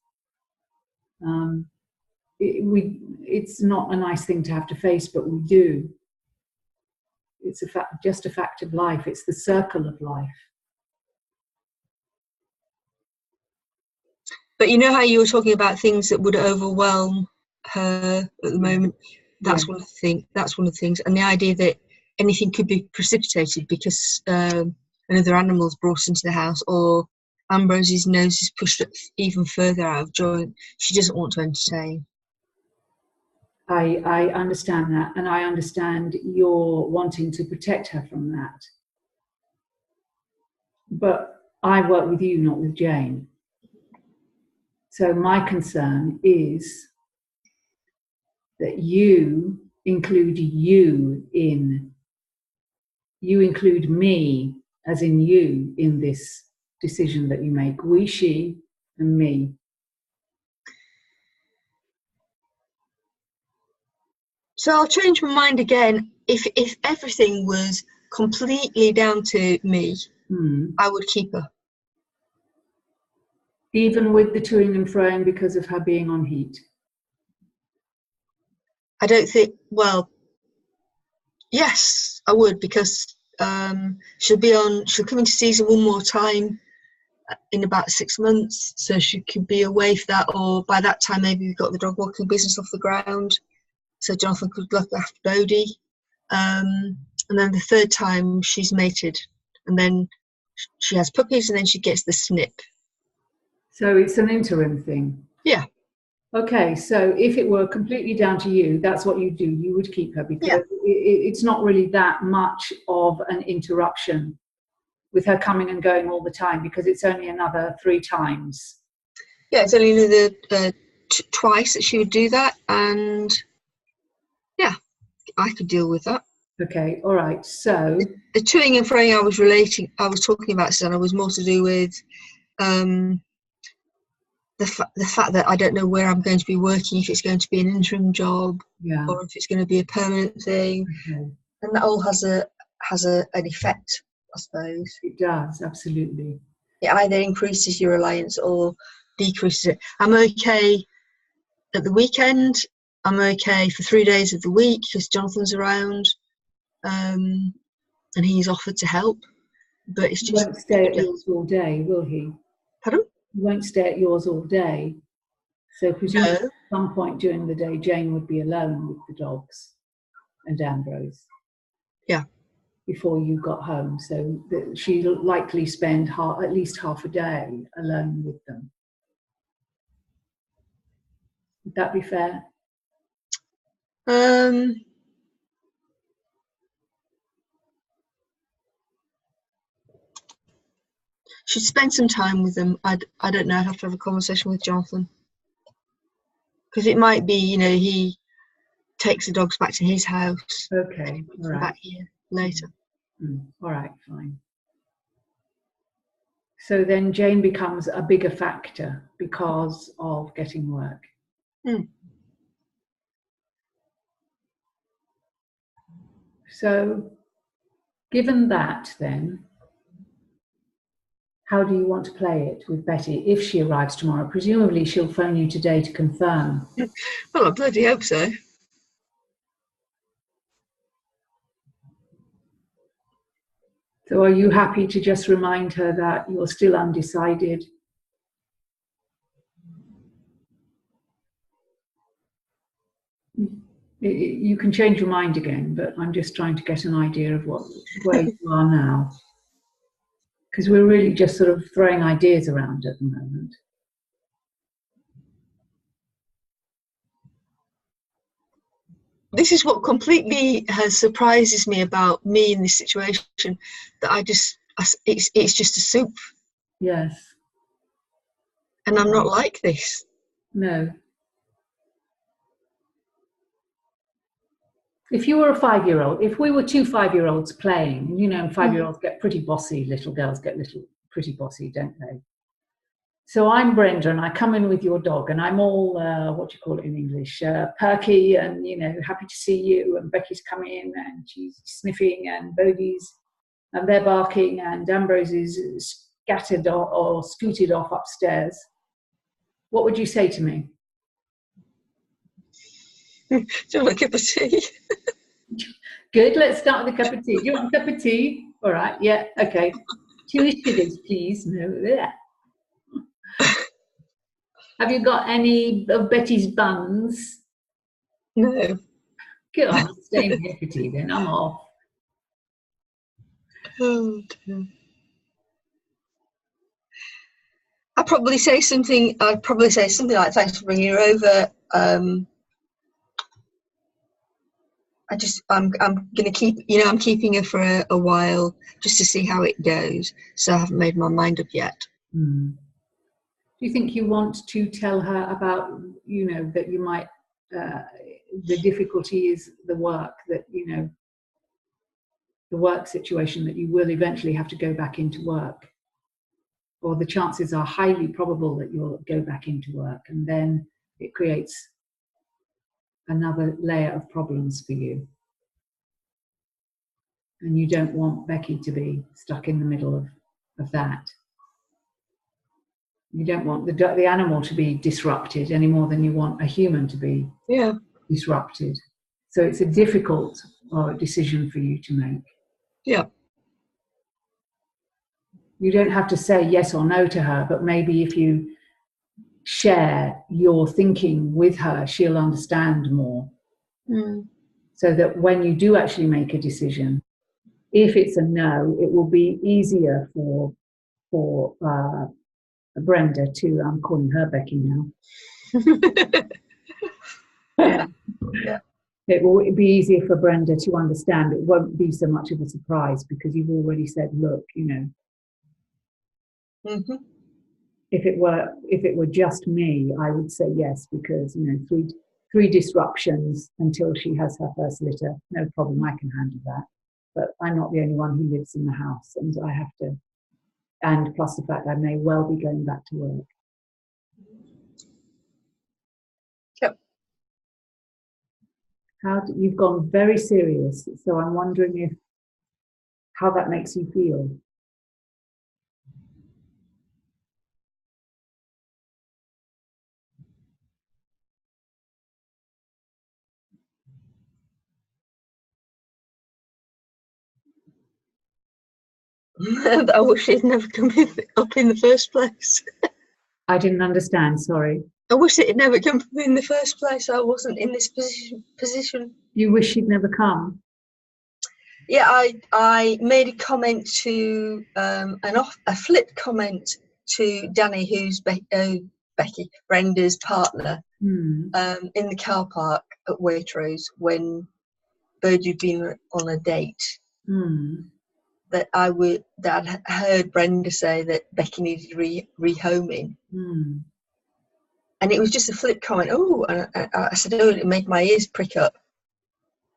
It's not a nice thing to have to face, but we do. It's just a fact of life. It's the circle of life. But you know how you were talking about things that would overwhelm her at the moment? That's one of the things. That's one of the things. And the idea that anything could be precipitated because another animal's brought into the house, or Ambrose's nose is pushed even further out of joint. She doesn't want to entertain. I understand that, and I understand you're wanting to protect her from that. But I work with you, not with Jane. So my concern is that you include me, as in you, in this decision that you make. We, she, and me. So I'll change my mind again. If everything was completely down to me, I would keep her. Even with the toing and froing because of her being on heat? I don't think, well, yes, I would, because she'll come into season one more time in about 6 months, so she could be away for that, or by that time maybe we've got the dog walking business off the ground, so Jonathan could look after Bodhi. And then the third time she's mated, and then she has puppies, and then she gets the snip. So it's an interim thing? Yeah. Okay, so if it were completely down to you, that's what you do. You would keep her because Yeah. it's not really that much of an interruption with her coming and going all the time, because it's only another 3 times. Yeah, it's only the twice that she would do that, and yeah, I could deal with that. Okay, all right. So the toing and froing I was talking about, Susanna, was more to do with the fact that I don't know where I'm going to be working, if it's going to be an interim job, yeah, or if it's going to be a permanent thing, okay. and that all has an effect, I suppose. It does, absolutely. It either increases your reliance or decreases it. I'm okay at the weekend. I'm okay for 3 days of the week because Jonathan's around, and he's offered to help. But it's He just won't stay at yours all day, will he? Pardon? He won't stay at yours all day. So presumably No. at some point during the day, Jane would be alone with the dogs and Ambrose. Yeah. Before you got home, so she'll likely spend at least half a day alone with them. Would that be fair? Should spend some time with them. I don't know. I'd have to have a conversation with Jonathan, because it might be, he takes the dogs back to his house. Okay, all right. Back here later. All right, fine. So then Jane becomes a bigger factor because of getting work. So given that, then, how do you want to play it with Betty if she arrives tomorrow? Presumably she'll phone you today to confirm. Well, I bloody hope so. So are you happy to just remind her that you're still undecided? You can change your mind again, but I'm just trying to get an idea of where you are now. Because we're really just sort of throwing ideas around at the moment. This is what completely surprises me about me in this situation, that it's just a soup. Yes. And I'm not like this. No. If you were a 5-year-old, if we were 2 5-year-olds playing, 5-year-olds get pretty bossy, little girls get pretty bossy, don't they? So I'm Brenda, and I come in with your dog, and I'm all, what do you call it in English, perky, and, happy to see you, and Becky's coming in, and she's sniffing, and Bodie's, and they're barking, and Ambrose is scattered or scooted off upstairs. What would you say to me? Do you want a cup of tea? Good, let's start with a cup of tea. Do you want a cup of tea? All right, yeah, okay. 2 sugars, please. No, yeah. Have you got any of Betty's buns? No. Good, I'm staying here for tea then, I'm off. Oh, dear. I'd probably say something like, thanks for bringing her over. I'm going to keep, I'm keeping her for a while just to see how it goes. So I haven't made my mind up yet. Do you think you want to tell her about, that you might, the difficulty is the work, that, the work situation, that you will eventually have to go back into work? Or the chances are highly probable that you'll go back into work, and then it creates another layer of problems for you. And you don't want Becky to be stuck in the middle of that. You don't want the animal to be disrupted any more than you want a human to be disrupted. So it's a difficult decision for you to make. Yeah. You don't have to say yes or no to her, but maybe if you share your thinking with her, she'll understand more. So that when you do actually make a decision, if it's a no, it will be easier for Brenda to, I'm calling her Becky now, Yeah. Yeah. It will be easier for Brenda to understand. It won't be so much of a surprise because you've already said, look, you know, Mm-hmm. if it were just me, I would say yes, because, you know, three disruptions until she has her first litter, no problem, I can handle that. But I'm not the only one who lives in the house, and I have to, and plus the fact I may well be going back to work. Yep. You've gone very serious, so I'm wondering how that makes you feel. I wish he'd never come up in the first place. I didn't understand, sorry. I wish it had never come up in the first place. I wasn't in this position. You wish she'd never come? Yeah, I made a comment to a flip comment to Danny, who's Becky, Brenda's partner, in the car park at Waitrose when Birdie had been on a date. That I'd heard Brenda say that Becky needed rehoming. And it was just a flip comment. Oh, and I said, oh, it made my ears prick up.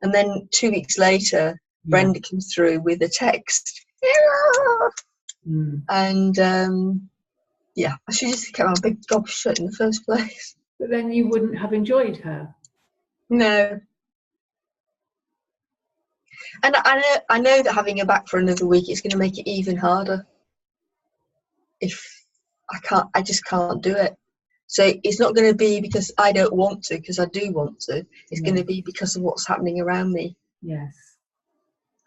And then 2 weeks later, Brenda comes through with a text. And I should just kept my big gob shut in the first place. But then you wouldn't have enjoyed her. No. And I know that having her back for another week is going to make it even harder. If I just can't do it. So it's not going to be because I don't want to, because I do want to. It's going to be because of what's happening around me. Yes.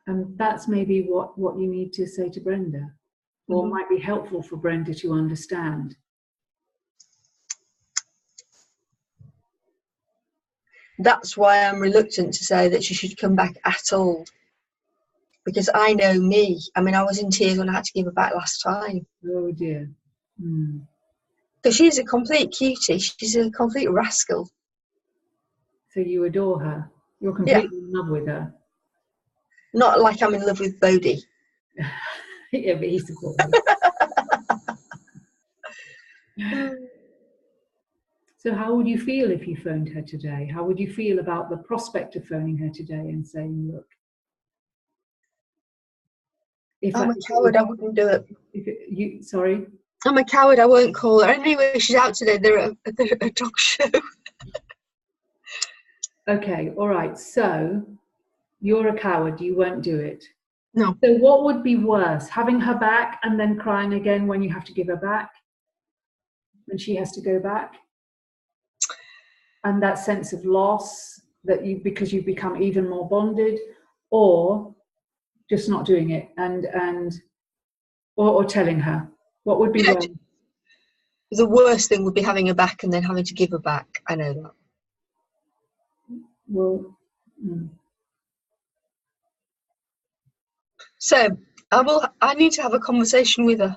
And that's maybe what you need to say to Brenda, or might be helpful for Brenda to understand. That's why I'm reluctant to say that she should come back at all. Because I know me. I mean, I was in tears when I had to give her back last time. Oh dear. Because she's a complete cutie. She's a complete rascal. So you adore her. You're completely in love with her. Not like I'm in love with Bodie. Yeah, but he's supportive. So how would you feel if you phoned her today? How would you feel about the prospect of phoning her today and saying, look, I'm a coward, I wouldn't do it. Sorry? I'm a coward, I won't call her. Anyway, she's out today. They're at a dog show. Okay, all right. So you're a coward, you won't do it. No. So what would be worse, having her back and then crying again when you have to give her back? When she has to go back? And that sense of loss because you've become even more bonded, or just not doing it or telling her? What would be worse? The worst thing would be having her back and then having to give her back. I know that. Well, So I need to have a conversation with her.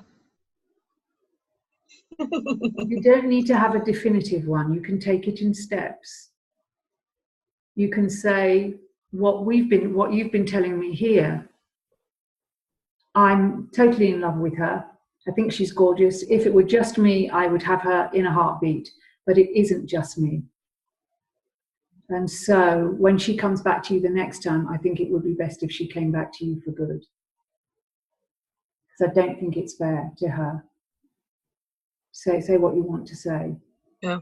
You don't need to have a definitive one. You can take it in steps. You can say what you've been telling me here. I'm totally in love with her. I think she's gorgeous. If it were just me, I would have her in a heartbeat, but it isn't just me. And so when she comes back to you the next time, I think it would be best if she came back to you for good. Because I don't think it's fair to her. Say what you want to say. Yeah.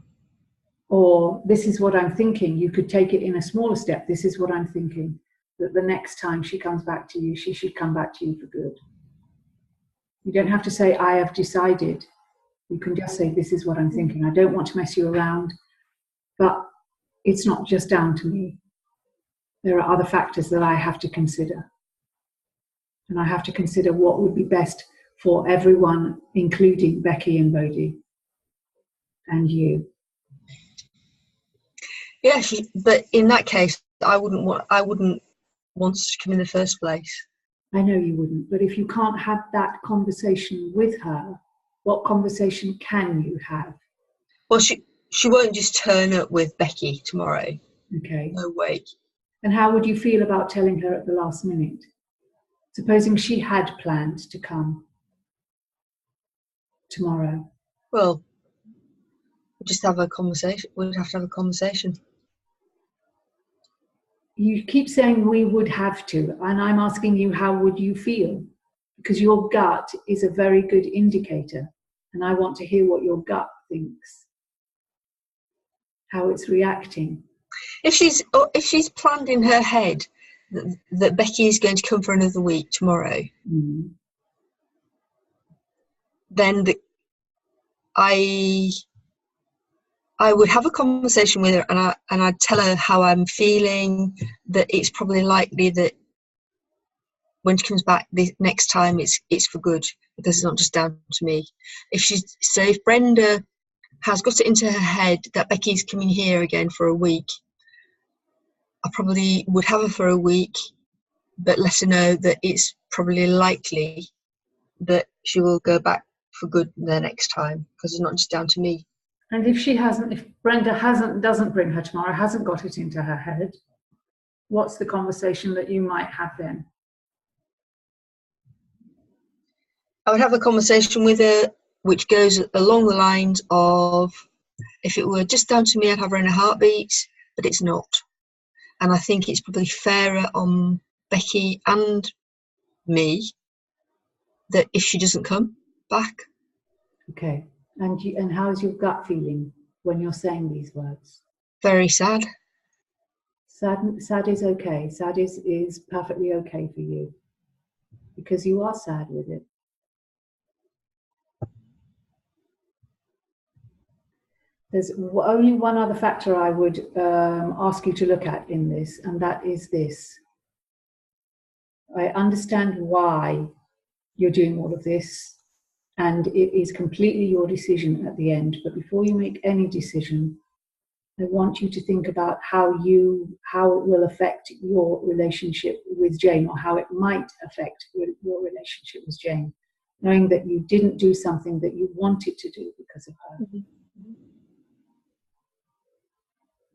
Or this is what I'm thinking. You could take it in a smaller step. This is what I'm thinking. That the next time she comes back to you, she should come back to you for good. You don't have to say, I have decided. You can just say, this is what I'm thinking. I don't want to mess you around, but it's not just down to me. There are other factors that I have to consider. And I have to consider what would be best for everyone, including Becky and Bodie and you. Yeah, but in that case, I wouldn't want us to come in the first place. I know you wouldn't, but if you can't have that conversation with her, what conversation can you have? Well, She won't just turn up with Becky tomorrow. Okay. No way. And how would you feel about telling her at the last minute? Supposing she had planned to come tomorrow. Well, we'll just have a conversation. We'd have to have a conversation. You keep saying we would have to, and I'm asking you, how would you feel? Because your gut is a very good indicator, and I want to hear what your gut thinks, how it's reacting. If she's planned in her head that Becky is going to come for another week tomorrow, then I would have a conversation with her, and I'd tell her how I'm feeling, that it's probably likely that when she comes back the next time it's for good, because it's not just down to me. If Brenda has got it into her head that Becky's coming here again for a week, I probably would have her for a week, but let her know that it's probably likely that she will go back for good the next time, because it's not just down to me. And if Brenda doesn't bring her tomorrow, hasn't got it into her head, what's the conversation that you might have then? I would have a conversation with her which goes along the lines of, if it were just down to me, I'd have her in a heartbeat, but it's not. And I think it's probably fairer on Becky and me that if she doesn't come back. Okay. And how is your gut feeling when you're saying these words? Very sad. Sad is okay. Sad is perfectly okay for you, because you are sad with it. There's only one other factor I would ask you to look at in this, and that is this. I understand why you're doing all of this, and it is completely your decision at the end. But before you make any decision, I want you to think about how it will affect your relationship with Jane, or how it might affect your relationship with Jane, knowing that you didn't do something that you wanted to do because of her.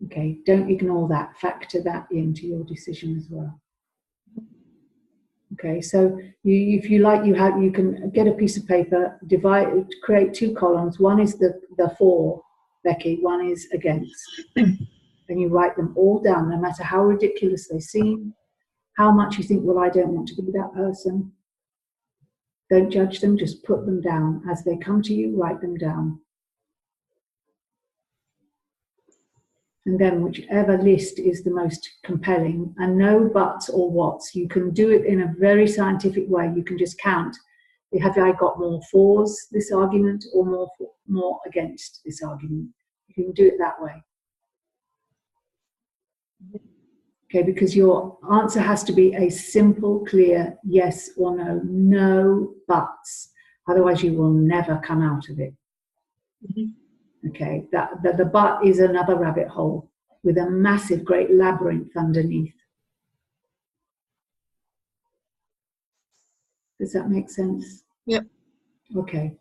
Okay, don't ignore that. Factor that into your decision as well. Okay, so if you like, you can get a piece of paper, create two columns. One is the for Becky, one is against, and you write them all down, no matter how ridiculous they seem, how much you think, well, I don't want to be that person. Don't judge them, just put them down. As they come to you, write them down. And then whichever list is the most compelling, and no buts or whats. You can do it in a very scientific way. You can just count. Have I got more fors this argument, or more against this argument? You can do it that way. Okay, because your answer has to be a simple, clear yes or no. No buts. Otherwise, you will never come out of it. Okay, the but is another rabbit hole with a massive, great labyrinth underneath. Does that make sense? Yep. Okay.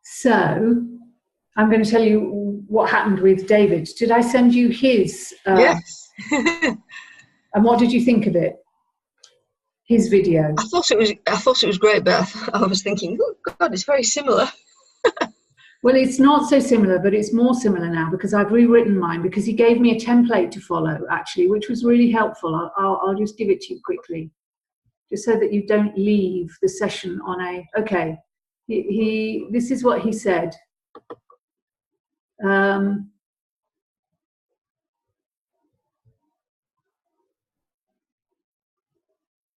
So, I'm going to tell you what happened with David. Did I send you his? Yes. And what did you think of it? His video. I thought it was great, but I was thinking, oh God, it's very similar. Well, it's not so similar, but it's more similar now because I've rewritten mine, because he gave me a template to follow, actually, which was really helpful. I'll just give it to you quickly, just so that you don't leave the session on a, okay, this is what he said.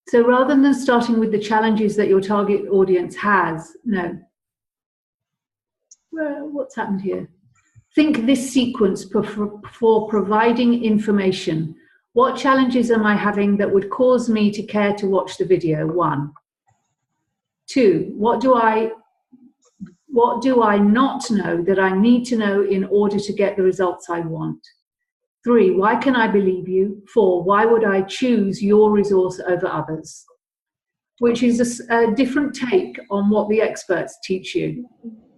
So rather than starting with the challenges that your target audience has, no. What's happened here? Think this sequence for providing information. What challenges am I having that would cause me to care to watch the video? 1. 2, what do I not know that I need to know in order to get the results I want? 3, why can I believe you? 4, why would I choose your resource over others? Which is a different take on what the experts teach you.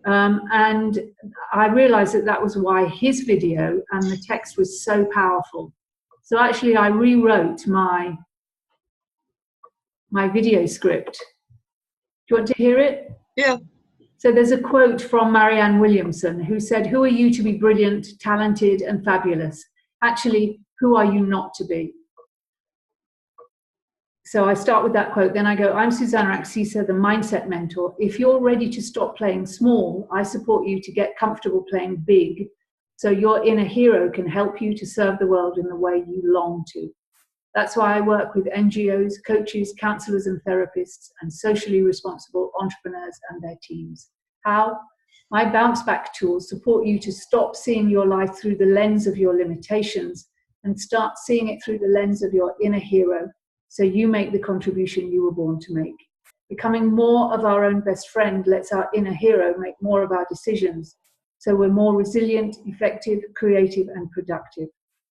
And I realized that that was why his video and the text was so powerful. So actually I rewrote my video script. Do you want to hear it? Yeah. So there's a quote from Marianne Williamson, who said, "Who are you to be brilliant, talented, and fabulous? Actually, who are you not to be?" So I start with that quote, then I go, "I'm Susanna Axisa, the mindset mentor. If you're ready to stop playing small, I support you to get comfortable playing big, so your inner hero can help you to serve the world in the way you long to. That's why I work with NGOs, coaches, counselors and therapists, and socially responsible entrepreneurs and their teams. How? My bounce back tools support you to stop seeing your life through the lens of your limitations and start seeing it through the lens of your inner hero, so you make the contribution you were born to make. Becoming more of our own best friend lets our inner hero make more of our decisions, so we're more resilient, effective, creative and productive.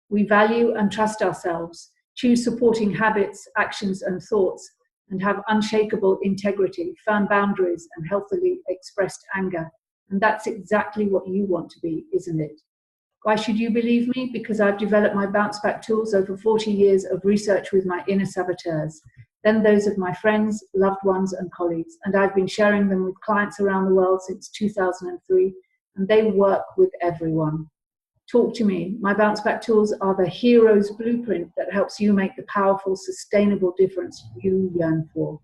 We value and trust ourselves, choose supporting habits, actions and thoughts, and have unshakable integrity, firm boundaries and healthily expressed anger. And that's exactly what you want to be, isn't it? Why should you believe me? Because I've developed my bounce back tools over 40 years of research with my inner saboteurs, then those of my friends, loved ones and colleagues. And I've been sharing them with clients around the world since 2003, and they work with everyone. Talk to me. My bounce back tools are the hero's blueprint that helps you make the powerful, sustainable difference you yearn for.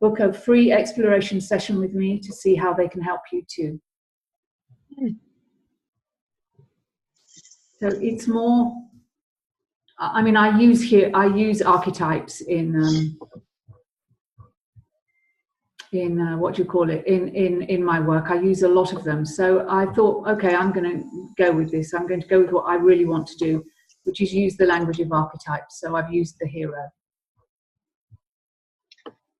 Book a free exploration session with me to see how they can help you too. So it's more, I mean, I use archetypes in what do you call it, in my work. I use a lot of them. So I thought, okay, I'm going to go with this. I'm going to go with what I really want to do, which is use the language of archetypes. So I've used the hero.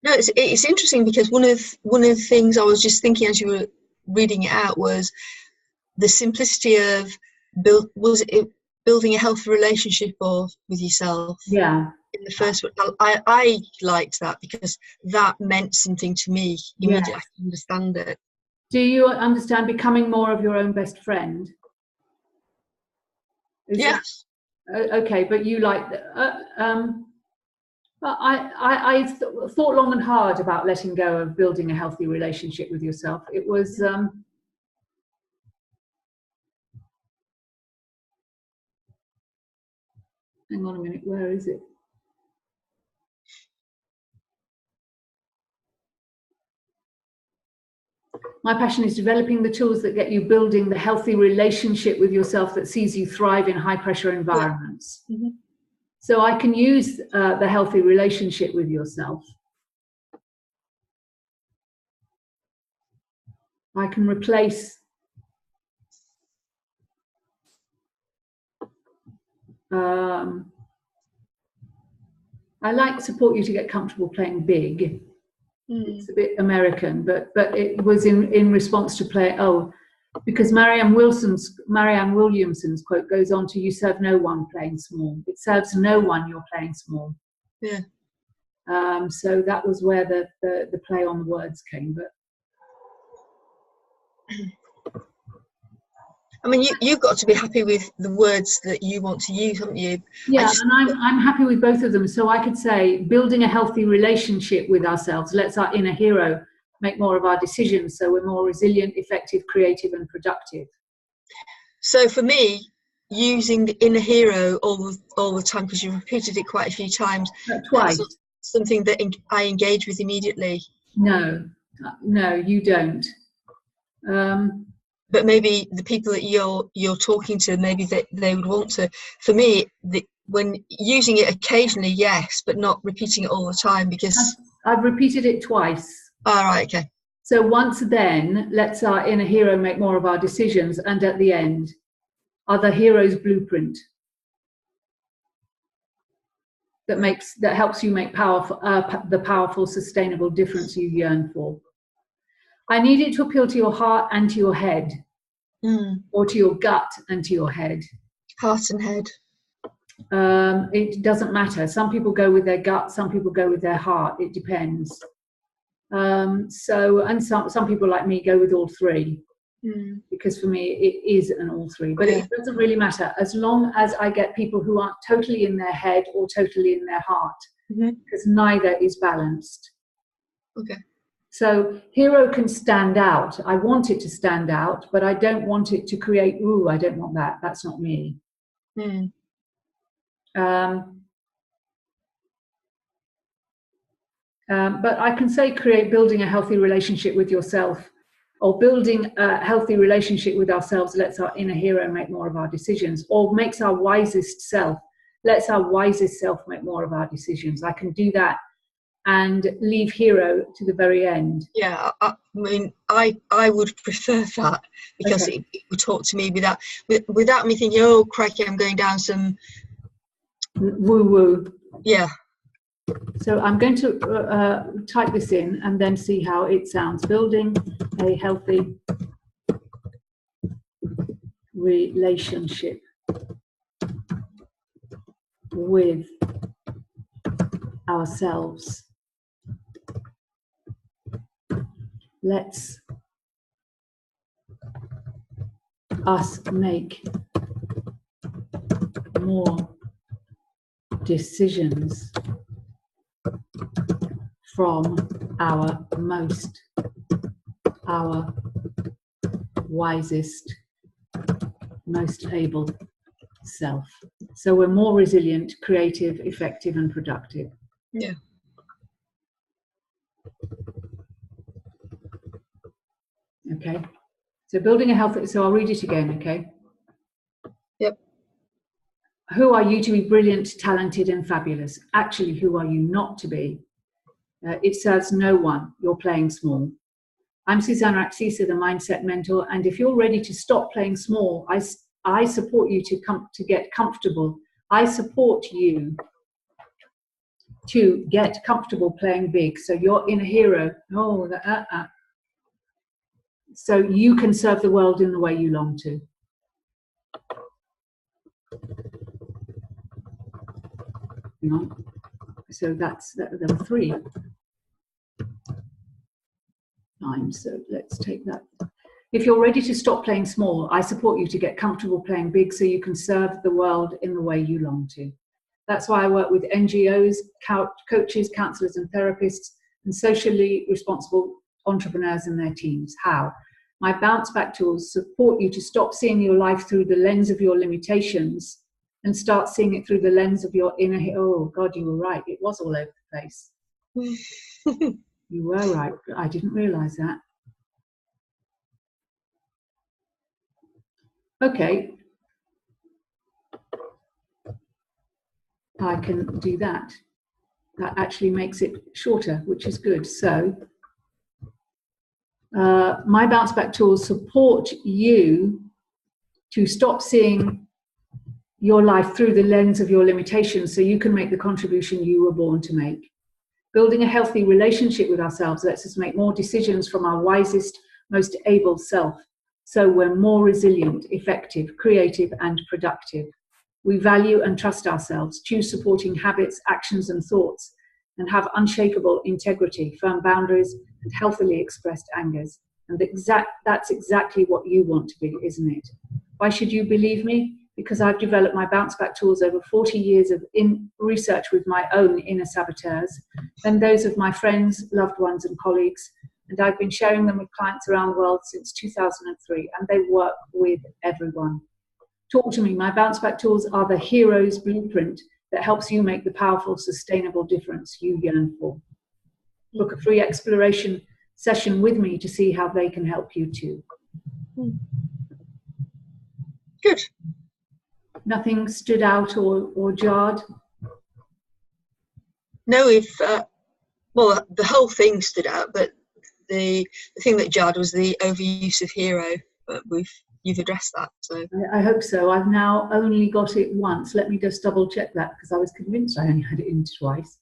No, it's interesting because one of the things I was just thinking as you were reading it out was the simplicity of building a healthy relationship with yourself. Yeah. In the first one, I liked that because that meant something to me immediately. Yes. I can understand it. Do you understand becoming more of your own best friend? Yes. Okay, but you like I thought long and hard about letting go of building a healthy relationship with yourself. It was hang on a minute, where is it? My passion is developing the tools that get you building the healthy relationship with yourself that sees you thrive in high pressure environments. Yeah. Mm-hmm. So I can use the healthy relationship with yourself. I can replace I like support you to get comfortable playing big. It's a bit American, but it was in response to because Marianne Williamson's quote goes on to, "You serve no one playing small. It serves no one you're playing small." Yeah. So that was where the play on the words came. But I mean, you've got to be happy with the words that you want to use, haven't you? Yeah, and I'm happy with both of them. So I could say, building a healthy relationship with ourselves lets our inner hero make more of our decisions, so we're more resilient, effective, creative, and productive. So for me, using the inner hero all the time, because you've repeated it quite a few times, twice. That's something that I engage with immediately. No, you don't. But maybe the people that you're talking to, maybe they would want to. For me, when using it occasionally, yes, but not repeating it all the time, because I've repeated it twice. All right, okay. So once then lets our inner hero make more of our decisions, and at the end are the hero's blueprint that helps you make the powerful, sustainable difference you yearn for. I need it to appeal to your heart and to your head, or to your gut and to your head. Heart and head. It doesn't matter. Some people go with their gut, some people go with their heart. It depends. And some people like me go with all three, because for me it is an all three. But it doesn't really matter as long as I get people who aren't totally in their head or totally in their heart, because neither is balanced. Okay. So hero can stand out. I want it to stand out, but I don't want it to create, ooh, I don't want that. That's not me. But I can say building a healthy relationship with yourself, or building a healthy relationship with ourselves lets our inner hero make more of our decisions, or makes our wisest self, lets our wisest self make more of our decisions. I can do that and leave hero to the very end. Yeah, I mean, I would prefer that, because it would talk to me without me thinking, oh, crikey, I'm going down some woo-woo. Yeah. So I'm going to type this in and then see how it sounds. Building a healthy relationship with ourselves. Let's us make more decisions from our wisest, most able self. So we're more resilient, creative, effective, and productive. Yeah. Okay. So building a healthy, so I'll read it again, okay? Yep. Who are you to be brilliant, talented, and fabulous? Actually, who are you not to be? It serves no one. You're playing small. I'm Susanna Axisa, the Mindset Mentor, and if you're ready to stop playing small, I support you to get comfortable. I support you to get comfortable playing big. So you're in a hero. So you can serve the world in the way you long to. Hang on. So there were 3 times. So let's take that. If you're ready to stop playing small, I support you to get comfortable playing big so you can serve the world in the way you long to. That's why I work with NGOs, coaches, counselors, and therapists, and socially responsible entrepreneurs and their teams. How? My bounce back tools support you to stop seeing your life through the lens of your limitations and start seeing it through the lens of your inner. Oh God, you were right. It was all over the place. You were right. I didn't realize that. Okay. I can do that. That actually makes it shorter, which is good. So my bounce back tools support you to stop seeing your life through the lens of your limitations so you can make the contribution you were born to make. Building a healthy relationship with ourselves lets us make more decisions from our wisest, most able self. So we're more resilient, effective, creative, and productive. We value and trust ourselves, choose supporting habits, actions, and thoughts, and have unshakable integrity, firm boundaries, and healthily expressed angers. And that's exactly what you want to be, isn't it? Why should you believe me? Because I've developed my bounce back tools over 40 years of research with my own inner saboteurs, and those of my friends, loved ones, and colleagues. And I've been sharing them with clients around the world since 2003, and they work with everyone. Talk to me. My bounce back tools are the hero's blueprint that helps you make the powerful, sustainable difference you yearn for. Book a free exploration session with me to see how they can help you too. Good. Nothing stood out or jarred? No, well, the whole thing stood out, but the thing that jarred was the overuse of hero. But you've addressed that, so I hope so. I've now only got it once. Let me just double check that, because I was convinced I only had it in twice.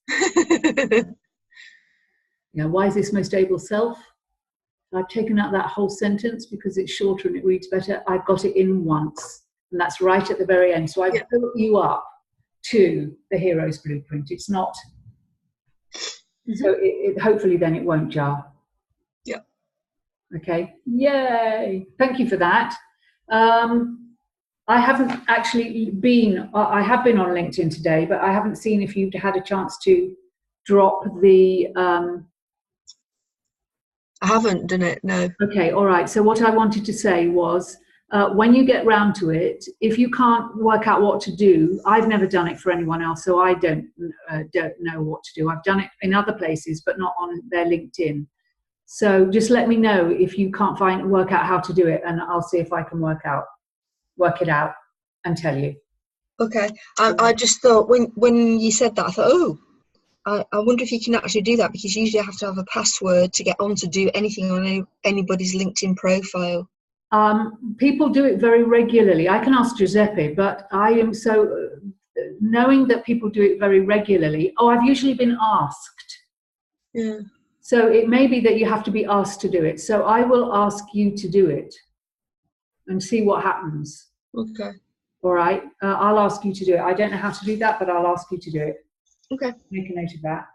Yeah, wisest, most able self. I've taken out that whole sentence because it's shorter and it reads better. I've got it in once, and that's right at the very end. So I've built you up to the hero's blueprint. It's not. So hopefully then it won't jar. Yeah. Okay. Yay. Thank you for that. I haven't actually been, I have been on LinkedIn today, but I haven't seen if you've had a chance to drop the... I haven't done it, no. Okay, all right. So what I wanted to say was, when you get round to it, if you can't work out what to do, I've never done it for anyone else, so I don't know what to do. I've done it in other places, but not on their LinkedIn. So just let me know if you can't work out how to do it, and I'll see if I can work it out and tell you. Okay. I just thought when you said that, I thought, oh, I wonder if you can actually do that, because usually I have to have a password to get on to do anything on anybody's LinkedIn profile. People do it very regularly. I can ask Giuseppe, but I am so knowing that people do it very regularly. Oh, I've usually been asked. Yeah. So it may be that you have to be asked to do it. So I will ask you to do it and see what happens. Okay. All right. I'll ask you to do it. I don't know how to do that, but I'll ask you to do it. Okay. Make a note of that.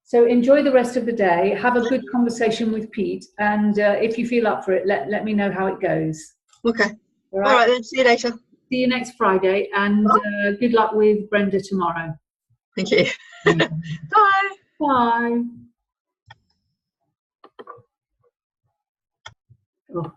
So enjoy the rest of the day. Have a good conversation with Pete. And if you feel up for it, let me know how it goes. Okay. All right. All right then. See you later. See you next Friday. And good luck with Brenda tomorrow. Thank you. Bye. Bye. Oh.